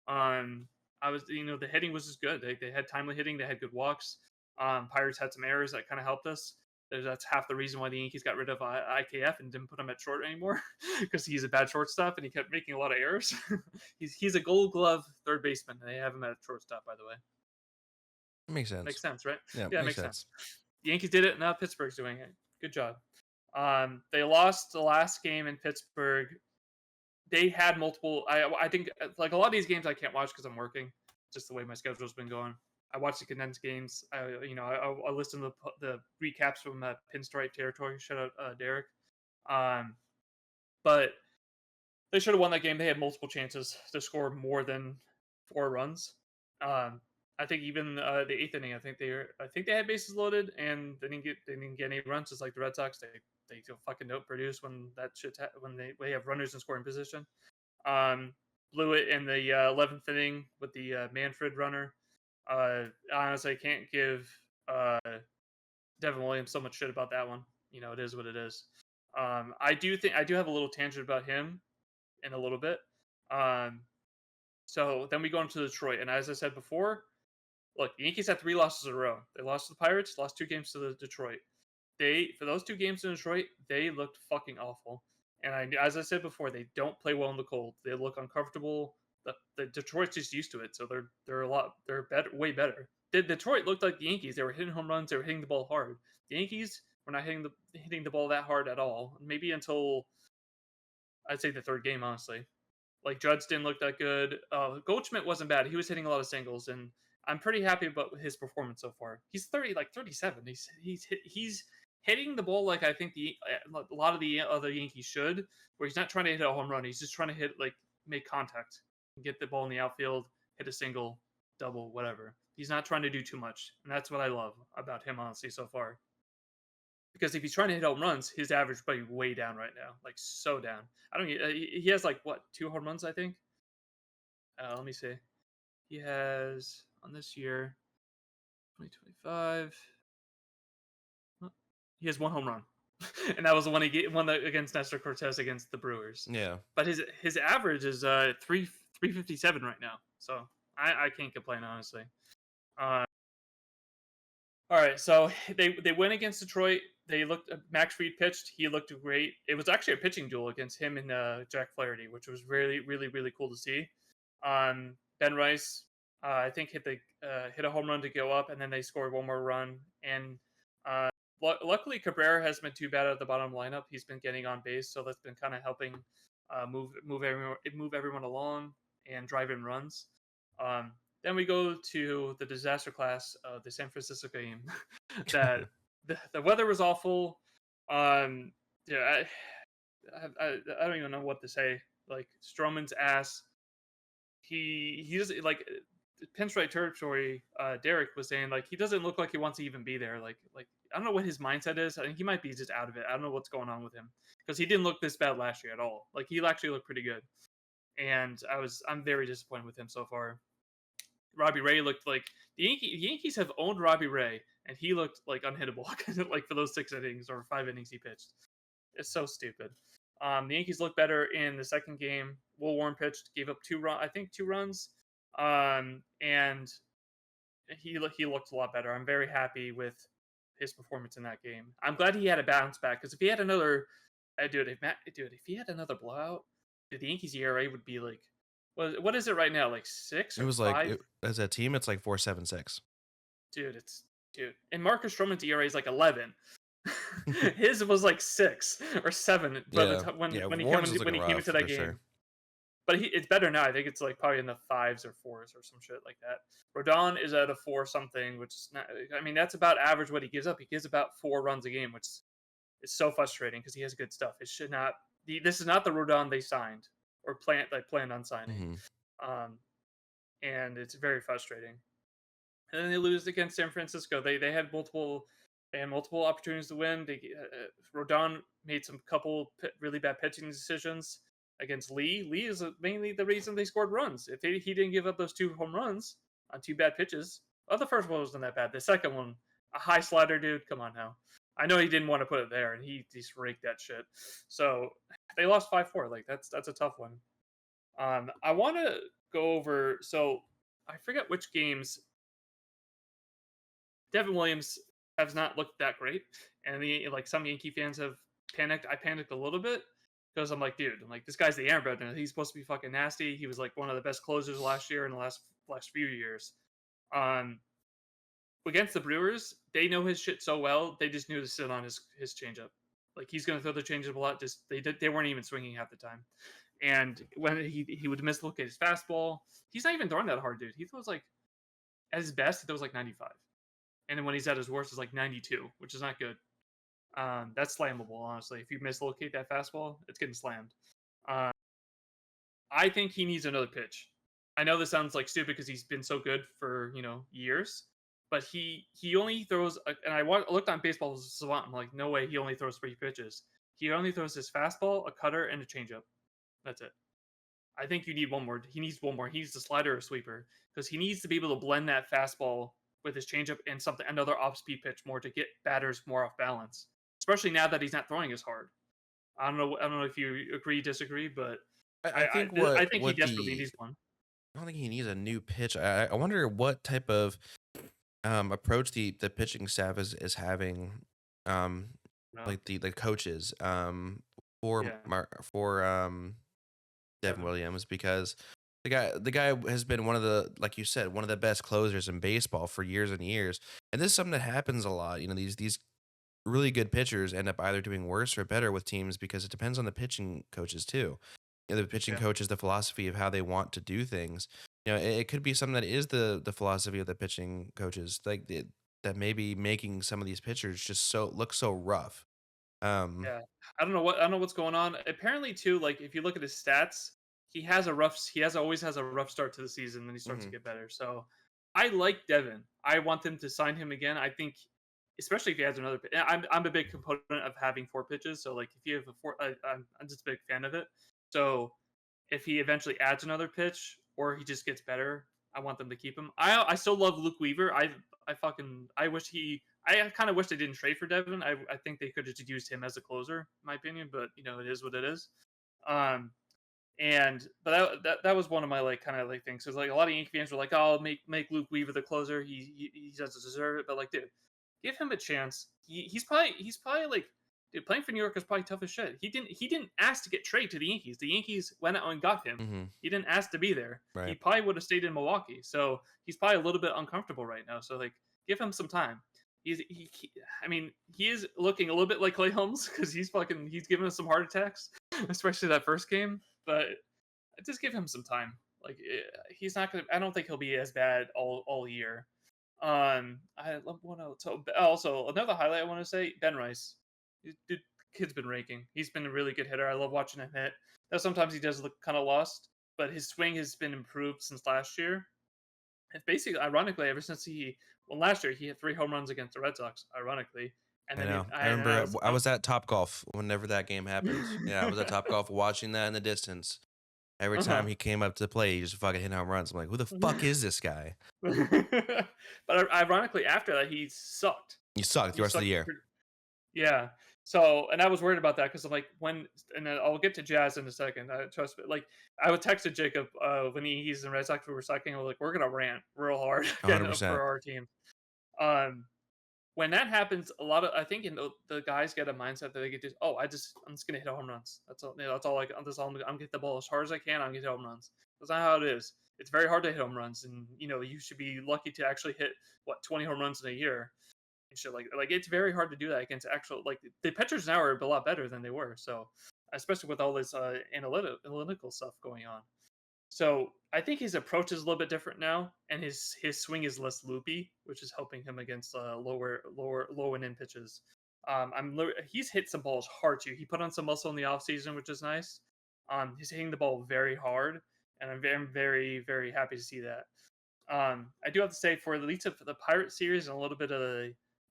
I was the hitting was just good. They had timely hitting. They had good walks. Pirates had some errors that kind of helped us. That's half the reason why the Yankees got rid of IKF and didn't put him at short anymore because he's a bad shortstop and he kept making a lot of errors. He's a Gold Glove third baseman. And they have him at shortstop, by the way. Makes sense. Makes sense, right? Yeah, Yeah, it makes makes sense. sense. The Yankees did it. Now Pittsburgh's doing it. Good job. They lost the last game in Pittsburgh. They had multiple. I think like a lot of these games I can't watch because I'm working. Just the way my schedule's been going. I watch the condensed games. I listen to the recaps from Pinstripe territory. Shout out Derek. Um, but they should have won that game. They had multiple chances to score more than 4 runs. Um, I think even the eighth inning, I think they had bases loaded and they didn't get any runs. Just like the Red Sox, they fucking don't produce when when they have runners in scoring position. Um, Blew it in the 11th inning with the Manfred runner. Honestly, I can't give Devin Williams so much shit about that one. It is what it is. I do have a little tangent about him in a little bit. Um, so then we go into Detroit, and as I said before, look, the Yankees had 3 losses in a row. They lost to the Pirates, lost 2 games to the Detroit. For those 2 games in Detroit, they looked fucking awful. And as I said before, they don't play well in the cold. They look uncomfortable. The Detroit's just used to it, so they're better, way better. Detroit looked like the Yankees. They were hitting home runs. They were hitting the ball hard. The Yankees were not hitting the ball that hard at all. Maybe until I'd say the third game, honestly. Like Judge didn't look that good. Goldschmidt wasn't bad. He was hitting a lot of singles, and I'm pretty happy about his performance so far. He's 37. He's hitting the ball like I think a lot of the other Yankees should, where he's not trying to hit a home run. He's just trying to make contact, get the ball in the outfield, hit a single, double, whatever. He's not trying to do too much, and that's what I love about him honestly so far. Because if he's trying to hit home runs, his average might be way down right now, like so down. I don't. He has like what 2 home runs, I think. Let me see. He has on this year, 2025. He has 1 home run, and that was the one against Nestor Cortez against the Brewers. Yeah. But his average is 357 right now, so I can't complain honestly. Uh, All right, so they went against Detroit. They looked. Max Fried pitched. He looked great. It was actually a pitching duel against him and Jack Flaherty, which was really, really, really cool to see. Ben Rice, I think hit a home run to go up, and then they scored one more run. And uh, luckily, Cabrera hasn't been too bad at the bottom lineup. He's been getting on base, so that's been kind of helping move everyone along and drive in runs. Then we go to the disaster class of the San Francisco game. that the weather was awful. Yeah, I don't even know what to say. Like Stroman's ass. He doesn't like Pinstripe territory. Derek was saying like he doesn't look like he wants to even be there. Like I don't know what his mindset is. I think he might be just out of it. I don't know what's going on with him because he didn't look this bad last year at all. Like he actually looked pretty good, and I'm very disappointed with him so far. Robbie Ray looked like the Yankees have owned Robbie Ray, and he looked like unhittable, like for those 6 innings or 5 innings he pitched. It's so stupid. The Yankees looked better in the second game. Will Warren pitched, gave up 2 runs, and he looked a lot better. I'm very happy with his performance in that game. I'm glad he had a bounce back because if he had another If he had another blowout, dude, the Yankees ERA would be like, what is it right now? Like six It or was like five? as a team, it's like 4.76. Dude, and Marcus Stroman's ERA is like 11. His was like 6 or 7 by the Yeah, time yeah. when Warren's was when looking he came rough into that for sure. game. But it's better now. I think it's like probably in the fives or fours or some shit like that. Rodon is at a four something, which is not. I mean, that's about average what he gives up. He gives about 4 runs a game, which is so frustrating because he has good stuff. It should not. This is not the Rodon they signed or planned on signing, Hmm. um, and it's very frustrating. And then they lose against San Francisco. They had multiple opportunities to win. Rodon made some couple really bad pitching decisions against Lee. Lee is mainly the reason they scored runs. If he didn't give up those 2 home runs on 2 bad pitches, the first one wasn't that bad. The second one, a high slider, dude. Come on now. I know he didn't want to put it there, and he just raked that shit. So they lost 5-4. Like that's a tough one. I want to go over. So I forget which games Devin Williams has not looked that great, and some Yankee fans have panicked. I panicked a little bit because I'm like, dude, this guy's the Aaron Brother. He's supposed to be fucking nasty. He was like one of the best closers last year and the last few years. Um, Against the Brewers, they know his shit so well. They just knew to sit on his changeup. Like he's gonna throw the changeup a lot. Just they weren't even swinging half the time. And when he would mislocate his fastball, he's not even throwing that hard, dude. He throws like at his best, he throws like 95. And then when he's at his worst, it's like 92, which is not good. That's slammable, honestly. If you mislocate that fastball, it's getting slammed. Uh, I think he needs another pitch. I know this sounds like stupid because he's been so good for years, but he only throws. And looked on Baseball Savant. I'm like, no way, he only throws 3 pitches. He only throws his fastball, a cutter, and a changeup. That's it. I think you need one more. He needs one more. He needs a slider or a sweeper because he needs to be able to blend that fastball with his changeup and another off speed pitch more to get batters more off balance. Especially now that he's not throwing as hard. I don't know if you agree, disagree, but I think I think he desperately needs one. I don't think he needs a new pitch. I wonder what type of approach the pitching staff is having, um, No, like the coaches, for yeah, Devin Devin. Williams, because the guy has been one of the, like you said, one of the best closers in baseball for years and years. And this is something that happens a lot. These really good pitchers end up either doing worse or better with teams because it depends on the pitching coaches too. The pitching Yeah, coach is the philosophy of how they want to do things. It could be something that is the philosophy of the pitching coaches, that may be making some of these pitchers just look so rough. Um, yeah. I don't know what's going on. Apparently, too, like if you look at his stats, he has always has a rough start to the season, then he starts to mhm. get better. So I like Devin. I want them to sign him again. I think, especially if he has another. I'm a big component of having 4 pitches. So like if you have a four, I'm just a big fan of it. So if he eventually adds another pitch or he just gets better, I want them to keep him. I still love Luke Weaver. I kind of wish they didn't trade for Devin. I think they could have just used him as a closer, in my opinion. But it is what it is. Um, that was one of my kind of things. Because like a lot of Yankee fans were like, "Oh, make Luke Weaver the closer. He doesn't deserve it." But like, dude, give him a chance. He's probably like, dude, playing for New York is probably tough as shit. He didn't ask to get traded to the Yankees. The Yankees went out and got him. Mhm. He didn't ask to be there. He Right. probably would have stayed in Milwaukee. So he's probably a little bit uncomfortable right now. So like, give him some time. I mean, he is looking a little bit like Clay Holmes because he's giving us some heart attacks, especially that first game. But just give him some time. Like he's not gonna. I don't think he'll be as bad all year. I love one else. So also another highlight I want to say: Ben Rice. Dude, kid's been raking. He's been a really good hitter. I love watching him hit. Now sometimes he does look kind of lost, but his swing has been improved since last year. It's basically, ironically, ever since last year he hit 3 home runs against the Red Sox. Ironically, and I then know. I I remember was I was at Top Golf whenever that game happened. Yeah, I was at Top Golf watching that in the distance. Every time uh he came up to play, he just fucking hit home runs. I'm like, who the fuck huh. is this guy? But ironically, after that, he sucked. He sucked the He rest of the sucked. year. Yeah. So, and I was worried about that because I'm like, and then I'll get to Jazz in a second. Trust me. Like, I would texted Jacob when he's in Red Sox. We were sucking. I was like, we're gonna rant real hard again for 100%. our team. Um, when that happens, I think the guys get a mindset that they get just, I'm just gonna hit home runs. That's all. That's all. I'm gonna hit the ball as hard as I can. I'm gonna hit home runs. That's not how it is. It's very hard to hit home runs, and you should be lucky to actually hit 20 home runs in a year and shit like it's very hard to do that against actual like the pitchers now are a lot better than they were. So especially with all this analytical stuff going on. So I think his approach is a little bit different now, and his swing is less loopy, which is helping him against low and in pitches. He's hit some balls hard too. He put on some muscle in the offseason, which is nice. He's hitting the ball very hard, and I'm very very very happy to see that. I do have to say for at least for the Pirate series and a little bit of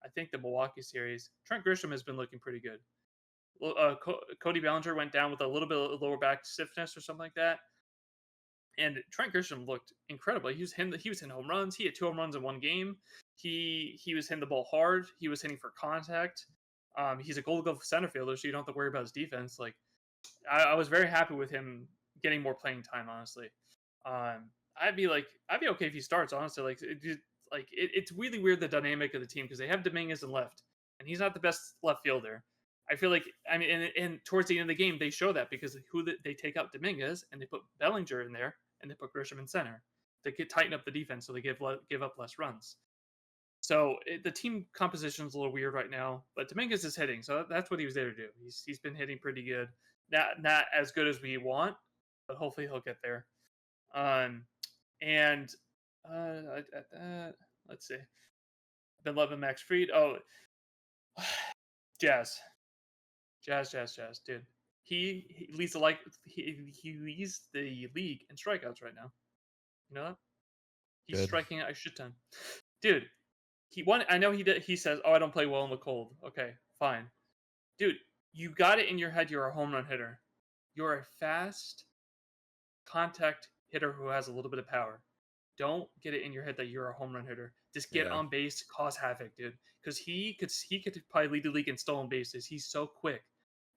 I think the Milwaukee series, Trent Grisham has been looking pretty good. Cody Bellinger went down with a little bit of lower back stiffness or something like that. And Trent Grisham looked incredible. He was hitting home runs. He had 2 home runs in one game. He was hitting the ball hard. He was hitting for contact. He's a Gold Glove center fielder, so you don't have to worry about his defense. Like I was very happy with him getting more playing time. Honestly, I'd be okay if he starts. Honestly, it's really weird the dynamic of the team because they have Dominguez in left, and he's not the best left fielder. I feel like and towards the end of the game they show that because they take out Dominguez and they put Bellinger in there and they put Grisham in center. They tighten up the defense so they give up less runs. So the team composition is a little weird right now, but Dominguez is hitting, so that's what he was there to do. He's been hitting pretty good, not as good as we want, but hopefully he'll get there. And let's see. I've been loving Max Fried. Oh, Jazz, dude. He leads he leads the league in strikeouts right now. You know that? He's Good. striking out a shit ton. Dude, he won. I know he did. He says, "Oh, I don't play well in the cold." Okay, fine. Dude, you got it in your head you're a home run hitter. You're a fast contact hitter who has a little bit of power. Don't get it in your head that you're a home run hitter. Just get Yeah. on base, cause havoc, dude. Because he could probably lead the league in stolen bases. He's so quick.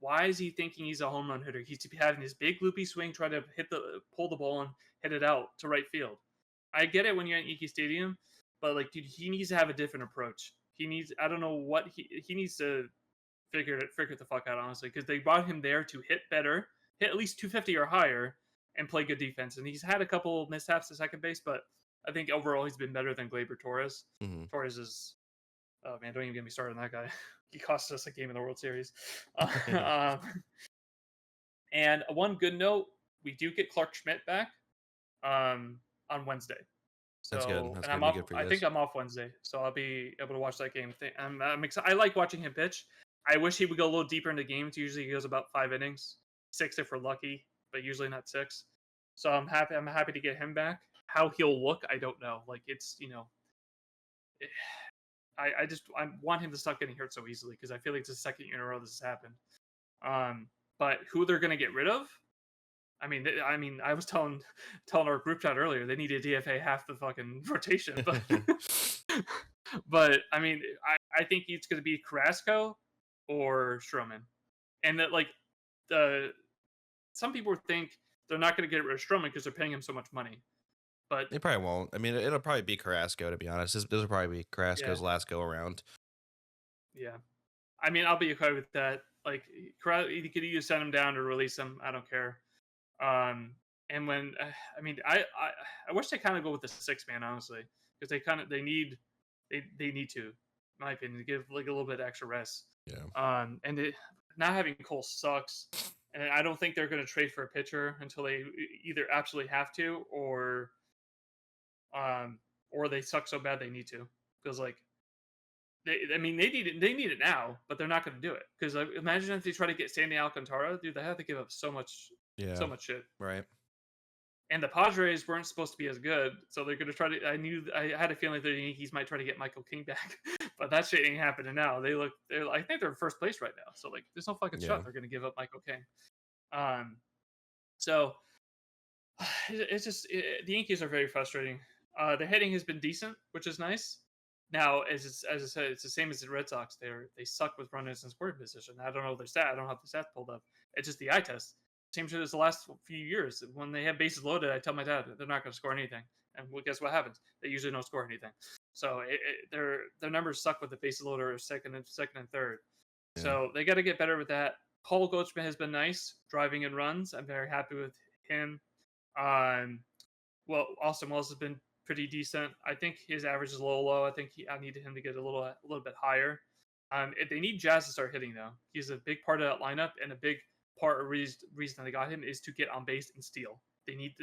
Why is he thinking he's a home run hitter? He's having his big loopy swing, try to pull the ball and hit it out to right field. I get it when you're at Yankee Stadium, but like, dude, he needs to have a different approach. He needs, I don't know what he needs to figure the fuck out, honestly, because they brought him there to hit better, hit at least 250 or higher, and play good defense. And he's had a couple mishaps at second base, but I think overall he's been better than Gleyber Torres. Mm-hmm. Torres is, oh man, don't even get me started on that guy. He cost us a game in the World Series. And one good note, we do get Clark Schmidt back on Wednesday. That's good. So, That's and I'm gonna be off. good for you I think guys. I'm off Wednesday, so I'll be able to watch that game. I'm excited. I like watching him pitch. I wish he would go a little deeper into games. Usually he goes about 5 innings, 6 if we're lucky, but usually not 6. So I'm happy. I'm happy to get him back. How he'll look, I don't know. Like it's I want him to stop getting hurt so easily because I feel like it's the second year in a row this has happened. But who they're gonna get rid of? I mean, I was telling our group chat earlier they need to DFA half the fucking rotation, but but I mean, I think it's gonna be Carrasco or Stroman, and that like some people think they're not gonna get rid of Stroman because they're paying him so much money, but They probably won't. I mean, it'll probably be Carrasco, to be honest. This will probably be Carrasco's last go around. Yeah. I mean, I'll be okay with that. Like, you could either send him down or release him. I don't care. And when I mean, I wish they kind of go with the 6-man, honestly, because they need to, in my opinion, to give like a little bit extra rest. Yeah. And not having Cole sucks, and I don't think they're going to trade for a pitcher until they either absolutely have to or they suck so bad they need to, because like. They need it now, but they're not going to do it because imagine if they try to get Sandy Alcantara, dude. They have to give up so much shit. Right. And the Padres weren't supposed to be as good, so they're going to try to. I had a feeling the Yankees might try to get Michael King back, but that shit ain't happening now. I think they're in first place right now, so like, there's no fucking shot they're going to give up Michael King. So it's just the Yankees are very frustrating. The hitting has been decent, which is nice. Now, as I said, it's the same as the Red Sox. They suck with runners in scoring position. I don't know their stat. I don't have the stats pulled up. It's just the eye test. Same shit as the last few years. When they have bases loaded, I tell my dad they're not going to score anything. And well, guess what happens? They usually don't score anything. So their numbers suck with the bases loaded or second and third. Yeah. So they got to get better with that. Paul Goldschmidt has been nice driving in runs. I'm very happy with him. Um, well, Austin Wells has been pretty decent. I think his average is a little low. I needed him to get a little bit higher. If they need Jazz to start hitting though. He's a big part of that lineup, and a big part of reason they got him is to get on base and steal. They need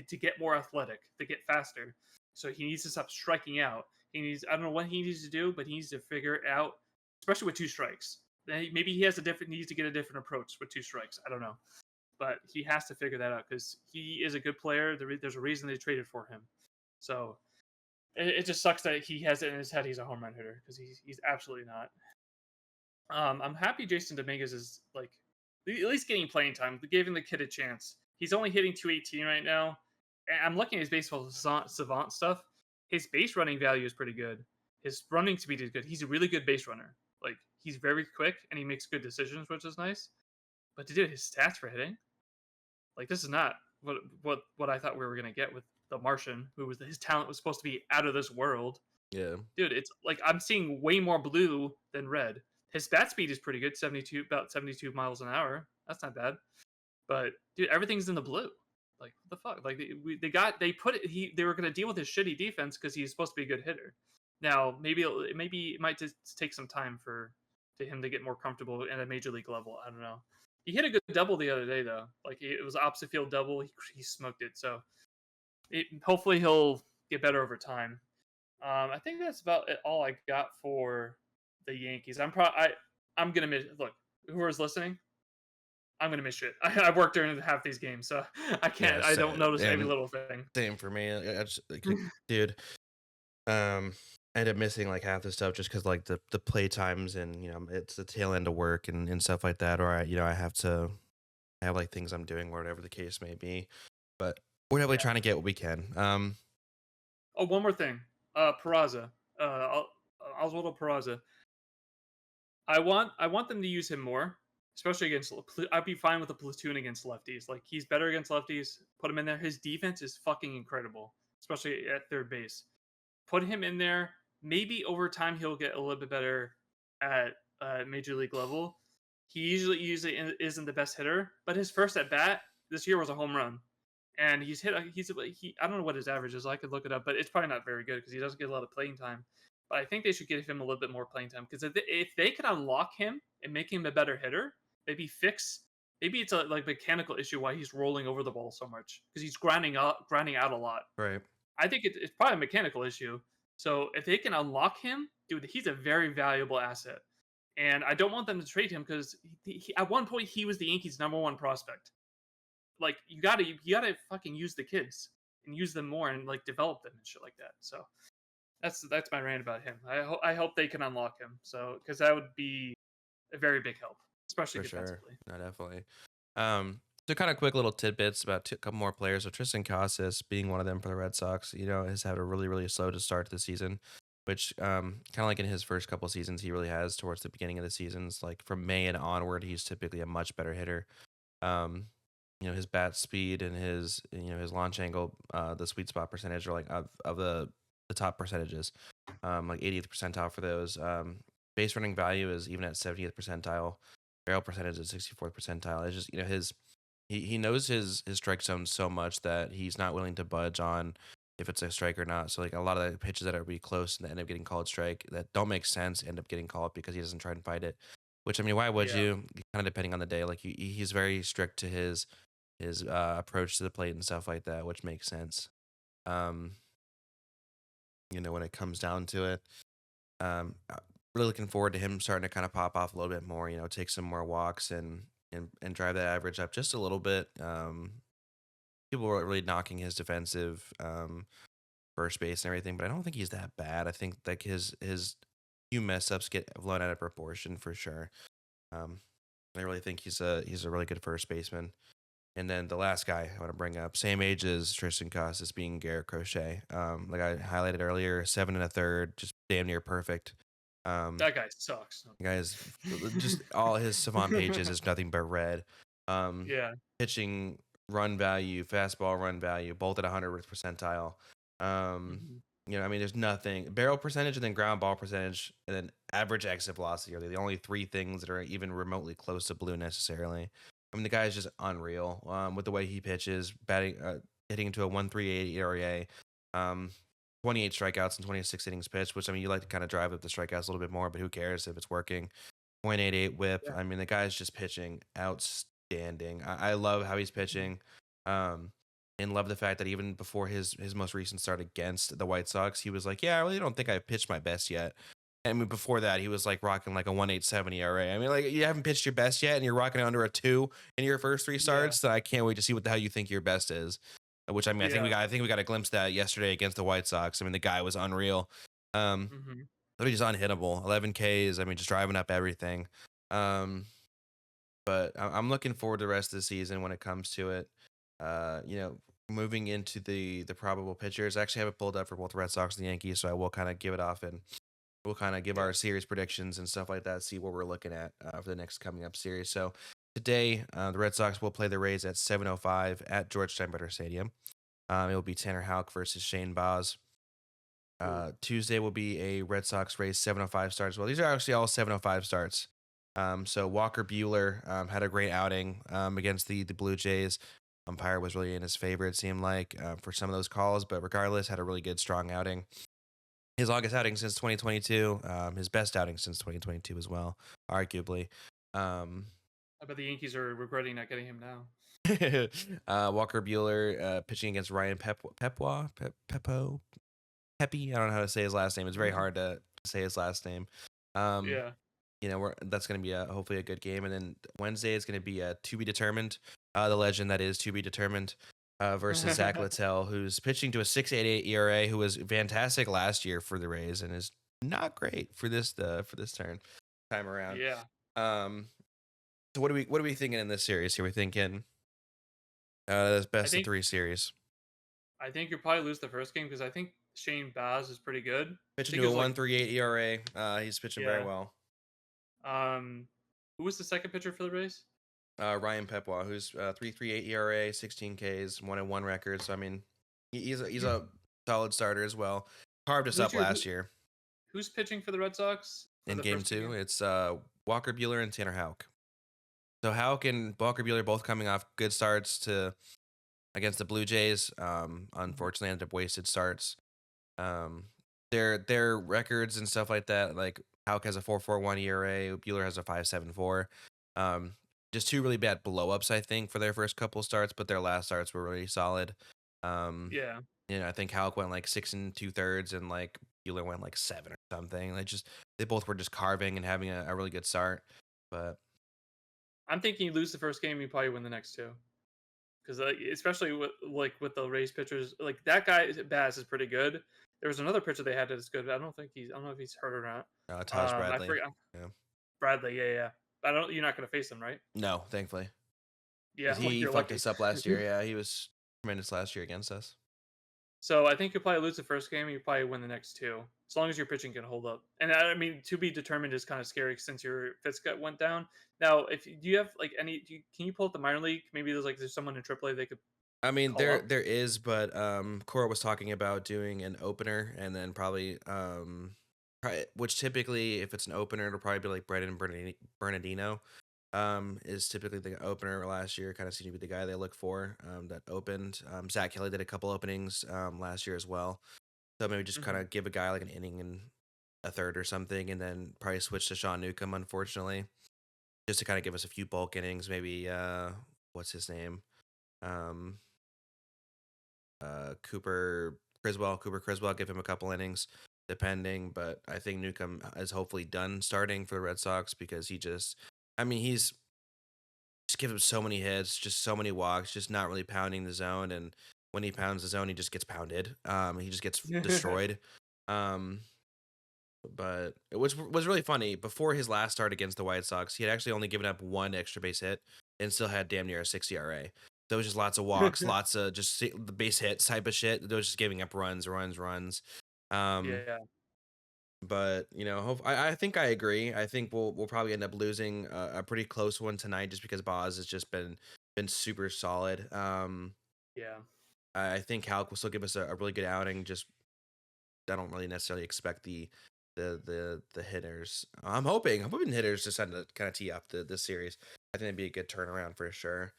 to get more athletic, to get faster. So he needs to stop striking out. I don't know what he needs to do, but he needs to figure it out, especially with two strikes. Maybe he needs to get a different approach with two strikes. I don't know, but he has to figure that out because he is a good player. There's a reason they traded for him. So it just sucks that he has it in his head he's a home run hitter because he's absolutely not. I'm happy Jason Dominguez is like at least getting playing time, giving the kid a chance. He's only hitting 218 right now. And I'm looking at his baseball savant stuff. His base running value is pretty good. His running speed is good. He's a really good base runner. Like he's very quick and he makes good decisions, which is nice. But to do his stats for hitting, like this is not what I thought we were gonna get with the Martian, his talent was supposed to be out of this world. Yeah. Dude, it's like I'm seeing way more blue than red. His bat speed is pretty good, about 72 miles an hour. That's not bad. But dude, everything's in the blue. Like what the fuck? Like they were gonna deal with his shitty defense because he's supposed to be a good hitter. Now maybe it might just take some time for him to get more comfortable at a major league level. I don't know. He hit a good double the other day though. Like it was opposite field double. He smoked it. So hopefully he'll get better over time. I think that's about all I got for the Yankees. I'm gonna miss. Look, whoever's listening, I'm gonna miss shit. I worked during half these games, so I can't. Yeah. I don't notice every And little thing. same for me. Dude. I ended up missing like half the stuff just because like the play times and it's the tail end of work and stuff like that, or I have like things I'm doing, whatever the case may be. But we're definitely trying to get what we can. Oh, one more thing. Peraza. Oswaldo Peraza. I want them to use him more, especially against. I'd be fine with a platoon against lefties. Like he's better against lefties. Put him in there. His defense is fucking incredible, especially at third base. Put him in there. Maybe over time he'll get a little bit better at major league level. He usually isn't the best hitter, but his first at bat this year was a home run, and I don't know what his average is. I could look it up, but it's probably not very good because he doesn't get a lot of playing time. But I think they should give him a little bit more playing time because if they can unlock him and make him a better hitter, maybe it's a like mechanical issue why he's rolling over the ball so much because he's grinding out a lot. Right. I think it's probably a mechanical issue. So if they can unlock him, dude, he's a very valuable asset. And I don't want them to trade him because at one point he was the Yankees' #1 prospect. Like you gotta fucking use the kids and use them more and like develop them and shit like that. So that's my rant about him. I hope they can unlock him. So because that would be a very big help, especially For sure. defensively. No, definitely. So kind of quick little tidbits about a couple more players. So Tristan Casas being one of them for the Red Sox, has had a really, really slow to start to the season, which kind of like in his first couple seasons, he really has towards the beginning of the seasons. Like from May and onward, he's typically a much better hitter. His bat speed and his launch angle, the sweet spot percentage are like of the top percentages, like 80th percentile for those. Base running value is even at 70th percentile. Barrel percentage is 64th percentile. It's just he knows his strike zone so much that he's not willing to budge on if it's a strike or not. So like a lot of the pitches that are really close and that end up getting called strike that don't make sense end up getting called because he doesn't try and fight it. Which I mean, why would you? Kind of depending on the day. Like he's very strict to his approach to the plate and stuff like that, which makes sense. When it comes down to it. Really looking forward to him starting to kind of pop off a little bit more, take some more walks and drive that average up just a little bit. People were really knocking his defensive first base and everything, but I don't think he's that bad. I think like his few mess ups get blown out of proportion for sure. I really think he's a really good first baseman. And then the last guy I want to bring up, same age as Tristan Casas, being Garrett Crochet. Like I highlighted earlier, 7 1/3, just damn near perfect. That guy sucks. Guys, just all his savant pages is nothing but red. Yeah. Pitching run value, fastball run value, both at 100th percentile. I mean, there's nothing. Barrel percentage and then ground ball percentage and then average exit velocity are the only three things that are even remotely close to blue necessarily. I mean, the guy is just unreal with the way he pitches, hitting into a 1.38 ERA, um, 28 strikeouts and 26 innings pitched. Which I mean, you like to kind of drive up the strikeouts a little bit more, but who cares if it's working? 0.88 WHIP. Yeah. I mean, the guy's just pitching outstanding. I love how he's Mhm. pitching. Um, and love the fact that even before his most recent start against the White Sox, he was like, "Yeah, I really don't think I pitched my best yet." I mean, before that, he was like rocking like a 1.87 ERA. I mean, like you haven't pitched your best yet, and you're rocking under a 2 in your first three Yeah. starts. So I can't wait to see what the hell you think your best is. Which I mean, Yeah. I think we got a glimpse of that yesterday against the White Sox. I mean, the guy was unreal. Um, Mhm. I mean, he's unhittable. 11 Ks. I mean, just driving up everything. Um, but I'm looking forward to the rest of the season when it comes to it. Moving into the probable pitchers. I actually have it pulled up for both the Red Sox and the Yankees, so I will kind of give it off and we'll kind of give Yeah. our series predictions and stuff like that. See what we're looking at for the next coming up series. So today, the Red Sox will play the Rays at 7:05 at George Steinbrenner Stadium. It will be Tanner Houck versus Shane Baz. Ooh. Tuesday will be a Red Sox Rays 7:05 start as well. These are actually all 7:05 starts. So Walker Bueller had a great outing against the Blue Jays. Umpire was really in his favor, it seemed like, for some of those calls, but regardless, had a really good, strong outing. His longest outing since 2022, his best outing since 2022 as well, arguably. Um, I bet the Yankees are regretting not getting him now. Walker Bueller pitching against Ryan Pepo, Pepe. I don't know how to say his last name. It's very hard to say his last name. Um, Yeah. that's going to be hopefully a good game. And then Wednesday is going to be a to be determined. The legend that is to be determined versus Zach Littell, who's pitching to a 6.88 ERA, who was fantastic last year for the Rays and is not great for this time around. Yeah. Um, so what are we thinking in this series? Here we're thinking this I best of think three series. I think you'll probably lose the first game because I think Shane Baz is pretty good. I Pitching think to a it's like 1.38 ERA. He's pitching very yeah. well. Um, who was the second pitcher for the Rays? Ryan Pepwa, who's 3.38 ERA, 16 Ks, 1-1 record. So I mean, he's a solid starter as well. Carved us Who's up your last year who's pitching for the Red Sox for in the game first two two. games? It's Walker Bueller and Tanner Houck. So Houck and Walker Bueller both coming off good starts to against the Blue Jays. Mhm. Unfortunately, ended up wasted starts. Um, their records and stuff like that. Like Houck has a 4.41 ERA, Bueller has a 5.74. Um, just two really bad blowups, I think, for their first couple starts, but their last starts were really solid. Um, Yeah. I think Houck went like 6 2/3, and like Bueller went like 7 or something. They both were just carving and having a really good start. But I'm thinking you lose the first game, you probably win the next two. Because especially with the Rays pitchers, like that guy Baz is pretty good. There was another pitcher they had that's good. I don't know if he's hurt or not. Taj I Bradley, forget yeah, Bradley. Yeah, yeah. I don't. You're not going to face him, right? no, thankfully, Yeah, because like he you're fucked lucky. us up last year. Yeah, he was tremendous last year against us. So I think you'll probably lose the first game. You probably win the next two, as long as your pitching can hold up. And I mean, to be determined is kind of scary since your Fitzgut went down. Now, if do you have like can you pull up the minor league? Maybe there's someone in AAA they could I mean, call up. there is, but Cora was talking about doing an opener and then probably which typically if it's an opener it'll probably be like Bernardino. Is typically the opener last year. Kind of seemed to be the guy they look for. That opened. Zach Kelly did a couple openings last year as well. So maybe just kind Hmm. of give a guy like an inning and a third or something, and then probably switch to Sean Newcomb. Unfortunately, just to kind of give us a few bulk innings. Maybe what's his name? Um, Cooper Criswell, give him a couple innings depending, but I think Newcomb is hopefully done starting for the Red Sox because I mean, he's just gives him so many hits, just so many walks, just not really pounding the zone, and when he pounds the zone, he just gets pounded. He just gets destroyed. Um, but it was really funny. Before his last start against the White Sox, he had actually only given up one extra base hit and still had damn near a 6 ERA. There was just lots of walks, lots of just the base hits type of shit. There was just giving up runs. Um, Yeah, but I think I agree. I think we'll probably end up losing a pretty close one tonight just because Boz has just been super solid. yeah. I think Halk will still give us a really good outing. Just I don't really necessarily expect the hitters. I'm hoping hitters just had to kind of tee up this series. I think it'd be a good turnaround for sure.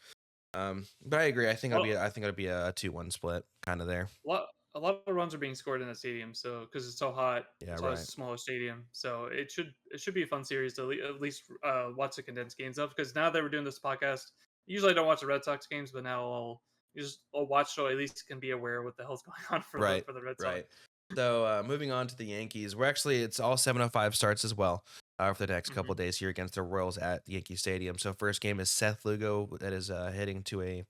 But I agree. Well, I think it'll be a 2-1 split kind of there. a lot of runs are being scored in the stadium, so because it's so hot, Yeah, it's a right. smaller stadium, so it should be a fun series to at least watch the condensed games of. Because now that we're doing this podcast, usually I don't watch the Red Sox games, but now I'll watch so I at least can be aware of what the hell's going on for the Right, for the Red Sox. right. So moving on to the Yankees, it's all 7:05 starts as well for the next couple Hmm. of days here against the Royals at the Yankee Stadium. So first game is Seth Lugo that is hitting to a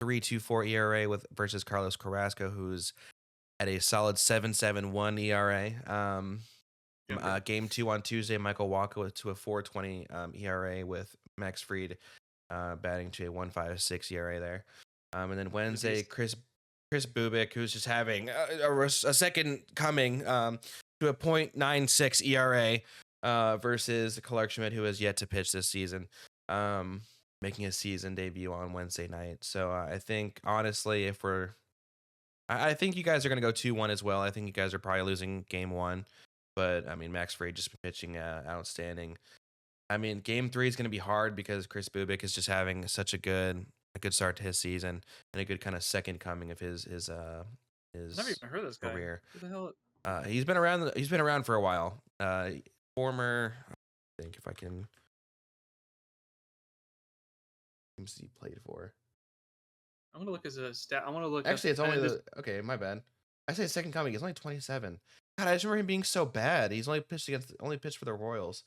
3.24 ERA with versus Carlos Carrasco, who's at a solid 7.71 ERA. Younger. Game two on Tuesday, Michael Walker to a 4.20 ERA with Max Fried batting to a 1.56 ERA there. And then He's a Wednesday, beast. Chris Bubik, who's just having a second coming to a .96 ERA versus Clark Schmidt, who has yet to pitch this season, making his season debut on Wednesday night. So I think, honestly, I think you guys are going to go 2-1 as well. I think you guys are probably losing game one. But, I mean, Max Fried just been pitching outstanding. I mean, game three is going to be hard because Chris Bubik is just having such a good start to his season and a good kind of second coming of I've never his even heard of this guy. career. Who the hell? He's been around. He's been around for a while. Former, I think if I can, teams he played for. I want to look as a stat. I want to look Actually, up. it's only okay. My bad. I say second coming. He's only 27. God, I just remember him being so bad. He's only pitched for the Royals.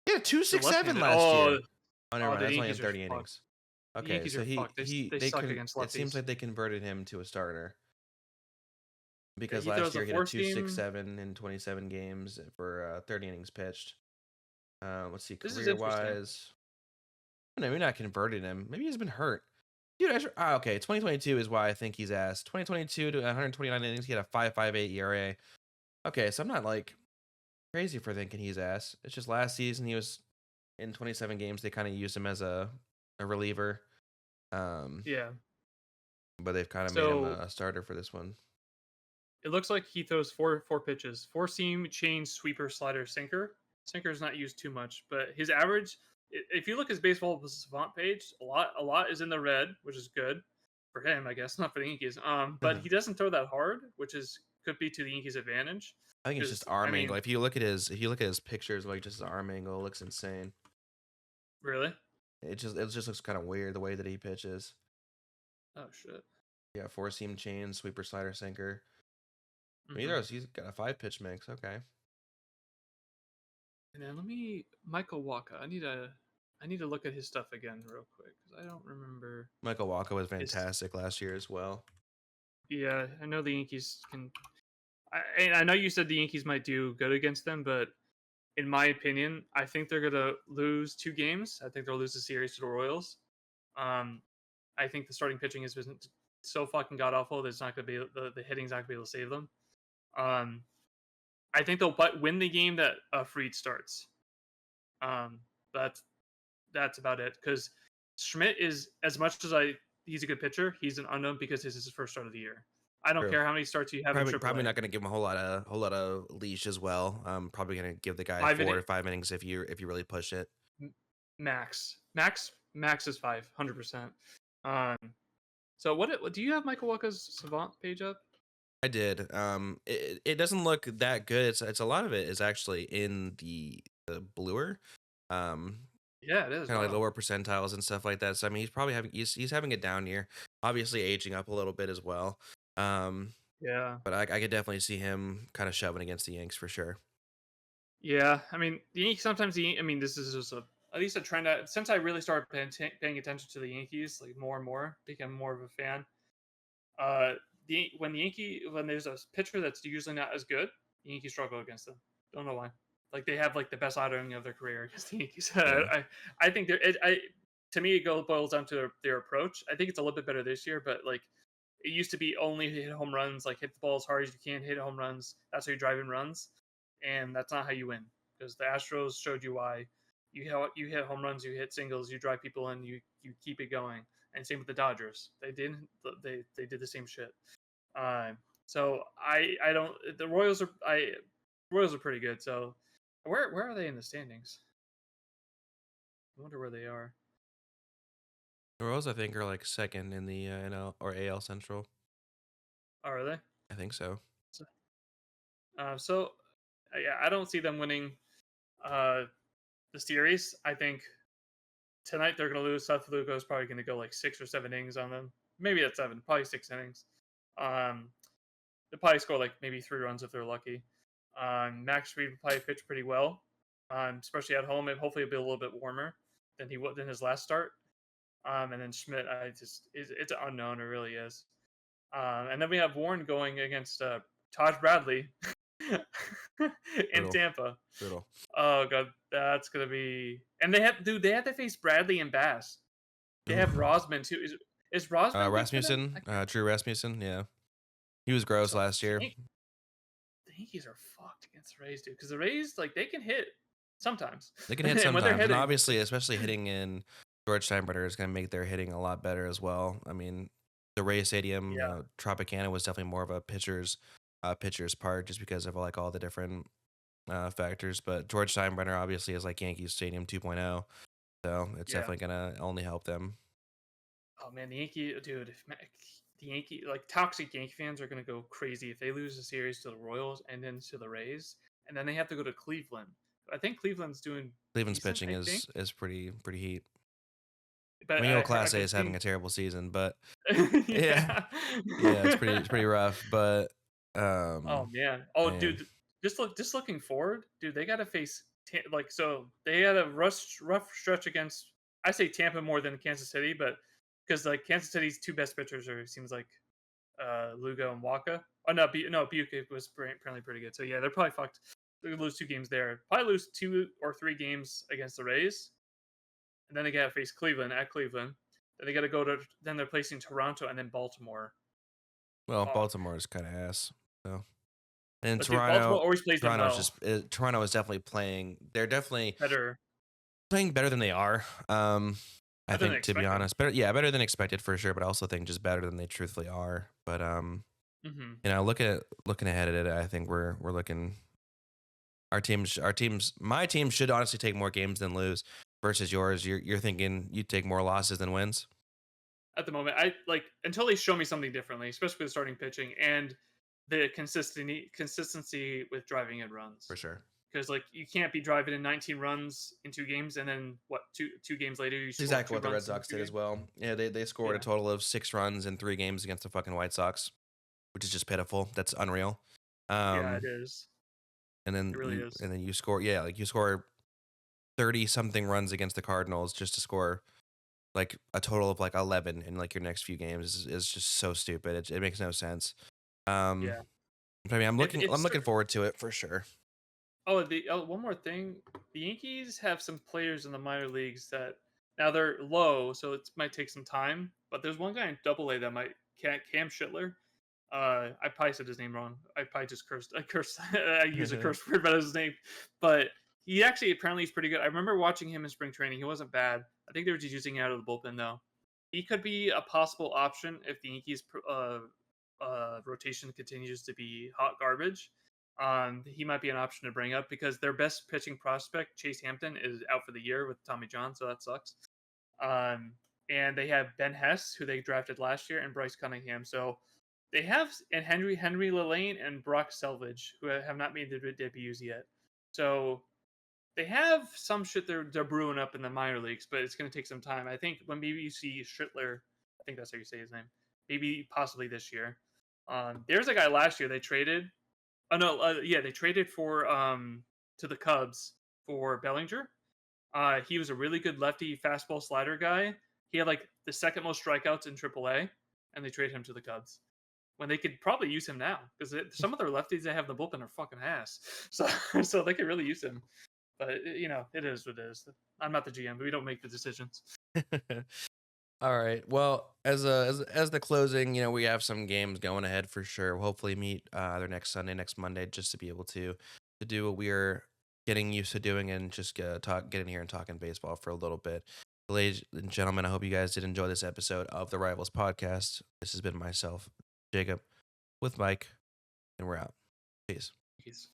Yeah, the 2.67 left-handed. last year. Oh, never Oh, mind. the That's only in Yankees are 30 fucked. innings. The Okay, Yankees so are fucked. They they suck can. against It seems lefties. like they converted him to a starter because He last throws year a he had a four seam. 2.67 in 27 games for 30 innings pitched. Let's see, This is career interesting. wise, no, we're not converted him. Maybe he's been hurt. Dude, okay, 2022 is why I think he's asked. 2022 to 129 innings, he had a 5.58 ERA. Okay, so I'm not like crazy for thinking he's ass. It's just last season he was in 27 games. They kind of used him as a reliever. Um, Yeah. but they've kind of made him So a starter for this one. it looks like he throws four pitches: four seam, change, sweeper, slider, sinker. Sinker is not used too much, but his average. If you look at his baseball savant page, a lot is in the red, which is good for him, I guess, not for the Yankees. But he doesn't throw that hard, which is could be to the Yankees' advantage. I think it's just Because I arm angle. mean, If you look at his pictures, like just his arm angle, it looks insane. really? It just looks kind of weird the way that he pitches. Oh shit. Yeah, four seam chain, sweeper, slider, sinker. Hmm. He's got a 5 pitch mix. Okay. And then Michael Waka. I need to look at his stuff again real quick because I don't remember Michael Walker was his. fantastic last year as well. Yeah, I know the Yankees can. And I know you said the Yankees might do good against them, but in my opinion, I think they're gonna lose two games. I think they'll lose the series to the Royals. Um, I think the starting pitching has been so fucking god awful that it's not gonna be the hitting's not gonna be able to save them. Um, I think they'll win the game that Fried starts. Um, but that's about it because Schmidt is as much as he's a good pitcher. He's an unknown because this is his first start of the year. I don't True. care how many starts you have in Probably AAA. not going to give him a whole lot of leash as well. Probably going to give the guy Five 4 to 5 innings if you really push it. Max is 500%. Um, so what do you have Michael Walker's Savant page up? I did. It doesn't look that good. It's a lot of it is actually in the bluer. Um, Yeah, it is. kind of like Wow. lower percentiles and stuff like that. So I mean, he's having a down year. Obviously, aging up a little bit as well. Um, Yeah. but I could definitely see him kind of shoving against the Yanks for sure. Yeah. I mean, the Yankees sometimes. I mean, this is just at least a trend. Since I really started paying attention to the Yankees, like more and more, become more of a fan. Uh, when there's a pitcher that's usually not as good, the Yankees struggle against them. Don't know why. Like they have like the best outing of their career against the Yankees. Yeah. I think to me it boils down to their approach. I think it's a little bit better this year, but like it used to be only hit home runs, like hit the ball as hard as you can, hit home runs. That's how you drive in runs, and that's not how you win. Because the Astros showed you why. You hit home runs, you hit singles, you drive people in, you keep it going. And same with the Dodgers. They did the same shit. So I don't the Royals are pretty good. So where are they in the standings? I wonder where they are. The Royals, I think, are like second in the NL or AL Central. Oh, are they? I think so. So, so yeah, I don't see them winning uh the series. I think tonight they're going to lose. Seth Lugo is probably going to go like 6 or 7 innings on them. Maybe that's seven, probably 6 innings. Um, they'll probably score like maybe 3 runs if they're lucky. Max Fried will probably pitch pretty well, especially at home. And hopefully it'll be a little bit warmer than he would than his last start. And then Schmidt, it's an unknown. It really is. And then we have Warren going against Taj Bradley in Brutal. Tampa. Brutal. Oh god, that's gonna be. And they have to face Bradley and Bass. They have Oof. Rosman too. Is Rosman good for them? Rasmussen, Drew Rasmussen, yeah. He was gross So last year. the Yankees are fucked against the Rays, dude. Because the Rays, like, they can hit sometimes, They can hit and when they're sometimes, and hitting, obviously, especially hitting in George Steinbrenner is going to make their hitting a lot better as well. I mean, the Ray Stadium, yeah, Tropicana was definitely more of a pitcher's part just because of like all the different factors. But George Steinbrenner obviously is like Yankee Stadium 2.0, so it's yeah. definitely going to only help them. Oh man, the Yankee dude, the Yankee like toxic Yankee fans are gonna go crazy if they lose the series to the Royals and then to the Rays, and then they have to go to Cleveland. I think Cleveland's doing Cleveland's decent. pitching I think, is pretty heat. but I mean, I Class A could is having see. a terrible season, but yeah, Yeah. yeah, it's pretty rough. But Oh um, man. Oh man, dude, just looking forward, dude. They got to face like so they had a rough stretch against. I say Tampa more than Kansas City, but because like Kansas City's two best pitchers are seems like Lugo and Waka. Oh no, Bukic was apparently pretty good. So yeah, they're probably fucked. They're gonna lose 2 games there. Probably lose 2 or 3 games against the Rays, and then they gotta face Cleveland at Cleveland. Then they gotta go to. Then they're placing Toronto and then Baltimore. well, Fuck. Baltimore is kind of ass. So and But dude, Baltimore Toronto, always plays them well. Toronto is definitely playing. They're definitely Better, playing better than they are. I better than think to be expected. honest, better than expected for sure. But I also think just better than they truthfully are. But Hmm. looking ahead at it, I think we're looking. My team should honestly take more games than lose versus yours. You're thinking you take more losses than wins At the moment, I like until they show me something differently, especially with starting pitching and the consistency with driving in for runs. sure. Because like you can't be driving in 19 runs in 2 games, and then what two games later you score Exactly two what the Red runs in Sox two did as games. well. Yeah, they scored a Yeah, total of 6 runs in 3 games against the fucking White Sox, which is just pitiful. That's unreal. yeah, it Um, is. and It then really is. you score, yeah, like you score 30 something runs against the Cardinals just to score like a total of like 11 in like your next few games is just so stupid. It makes no sense. Um, Yeah, I mean, I'm it's looking forward to it for sure. one more thing. The Yankees have some players in the minor leagues that now they're low, so it might take some time. But there's one guy in Double A that might Cam Shitler. I probably said his name wrong. I probably just cursed. I cursed. I use a curse word about his name, but he actually apparently is pretty good. I remember watching him in spring training. He wasn't bad. I think they were just using him out of the bullpen though. He could be a possible option if the Yankees rotation continues to be hot garbage. He might be an option to bring up because their best pitching prospect, Chase Hampton, is out for the year with Tommy John, so that sucks. Um, and they have Ben Hess, who they drafted last year, and Bryce Cunningham. So they have and Henry Lillane and Brock Selvage, who have not made their debuts yet. So they have some shit they're brewing up in the minor leagues, but it's going to take some time. I think when maybe you see Strittler, I think that's how you say his name, maybe possibly this year. There's a guy last year they traded. Oh no, yeah, they traded for to the Cubs for Bellinger. He was a really good lefty fastball slider guy. He had like the second most strikeouts in AAA, and they traded him to the Cubs when they could probably use him now because some of their lefties they have in the bullpen are fucking ass. So so they could really use him. But it is what it is. I'm not the GM, but we don't make the decisions. All right. Well, as the closing, we have some games going ahead for sure. We'll hopefully meet either next Sunday, next Monday, just to be able to do what we're getting used to doing and just get in here and talking baseball for a little bit. Ladies and gentlemen, I hope you guys did enjoy this episode of the Rivals Podcast. This has been myself, Jacob, with Mike. and we're out. Peace. Peace.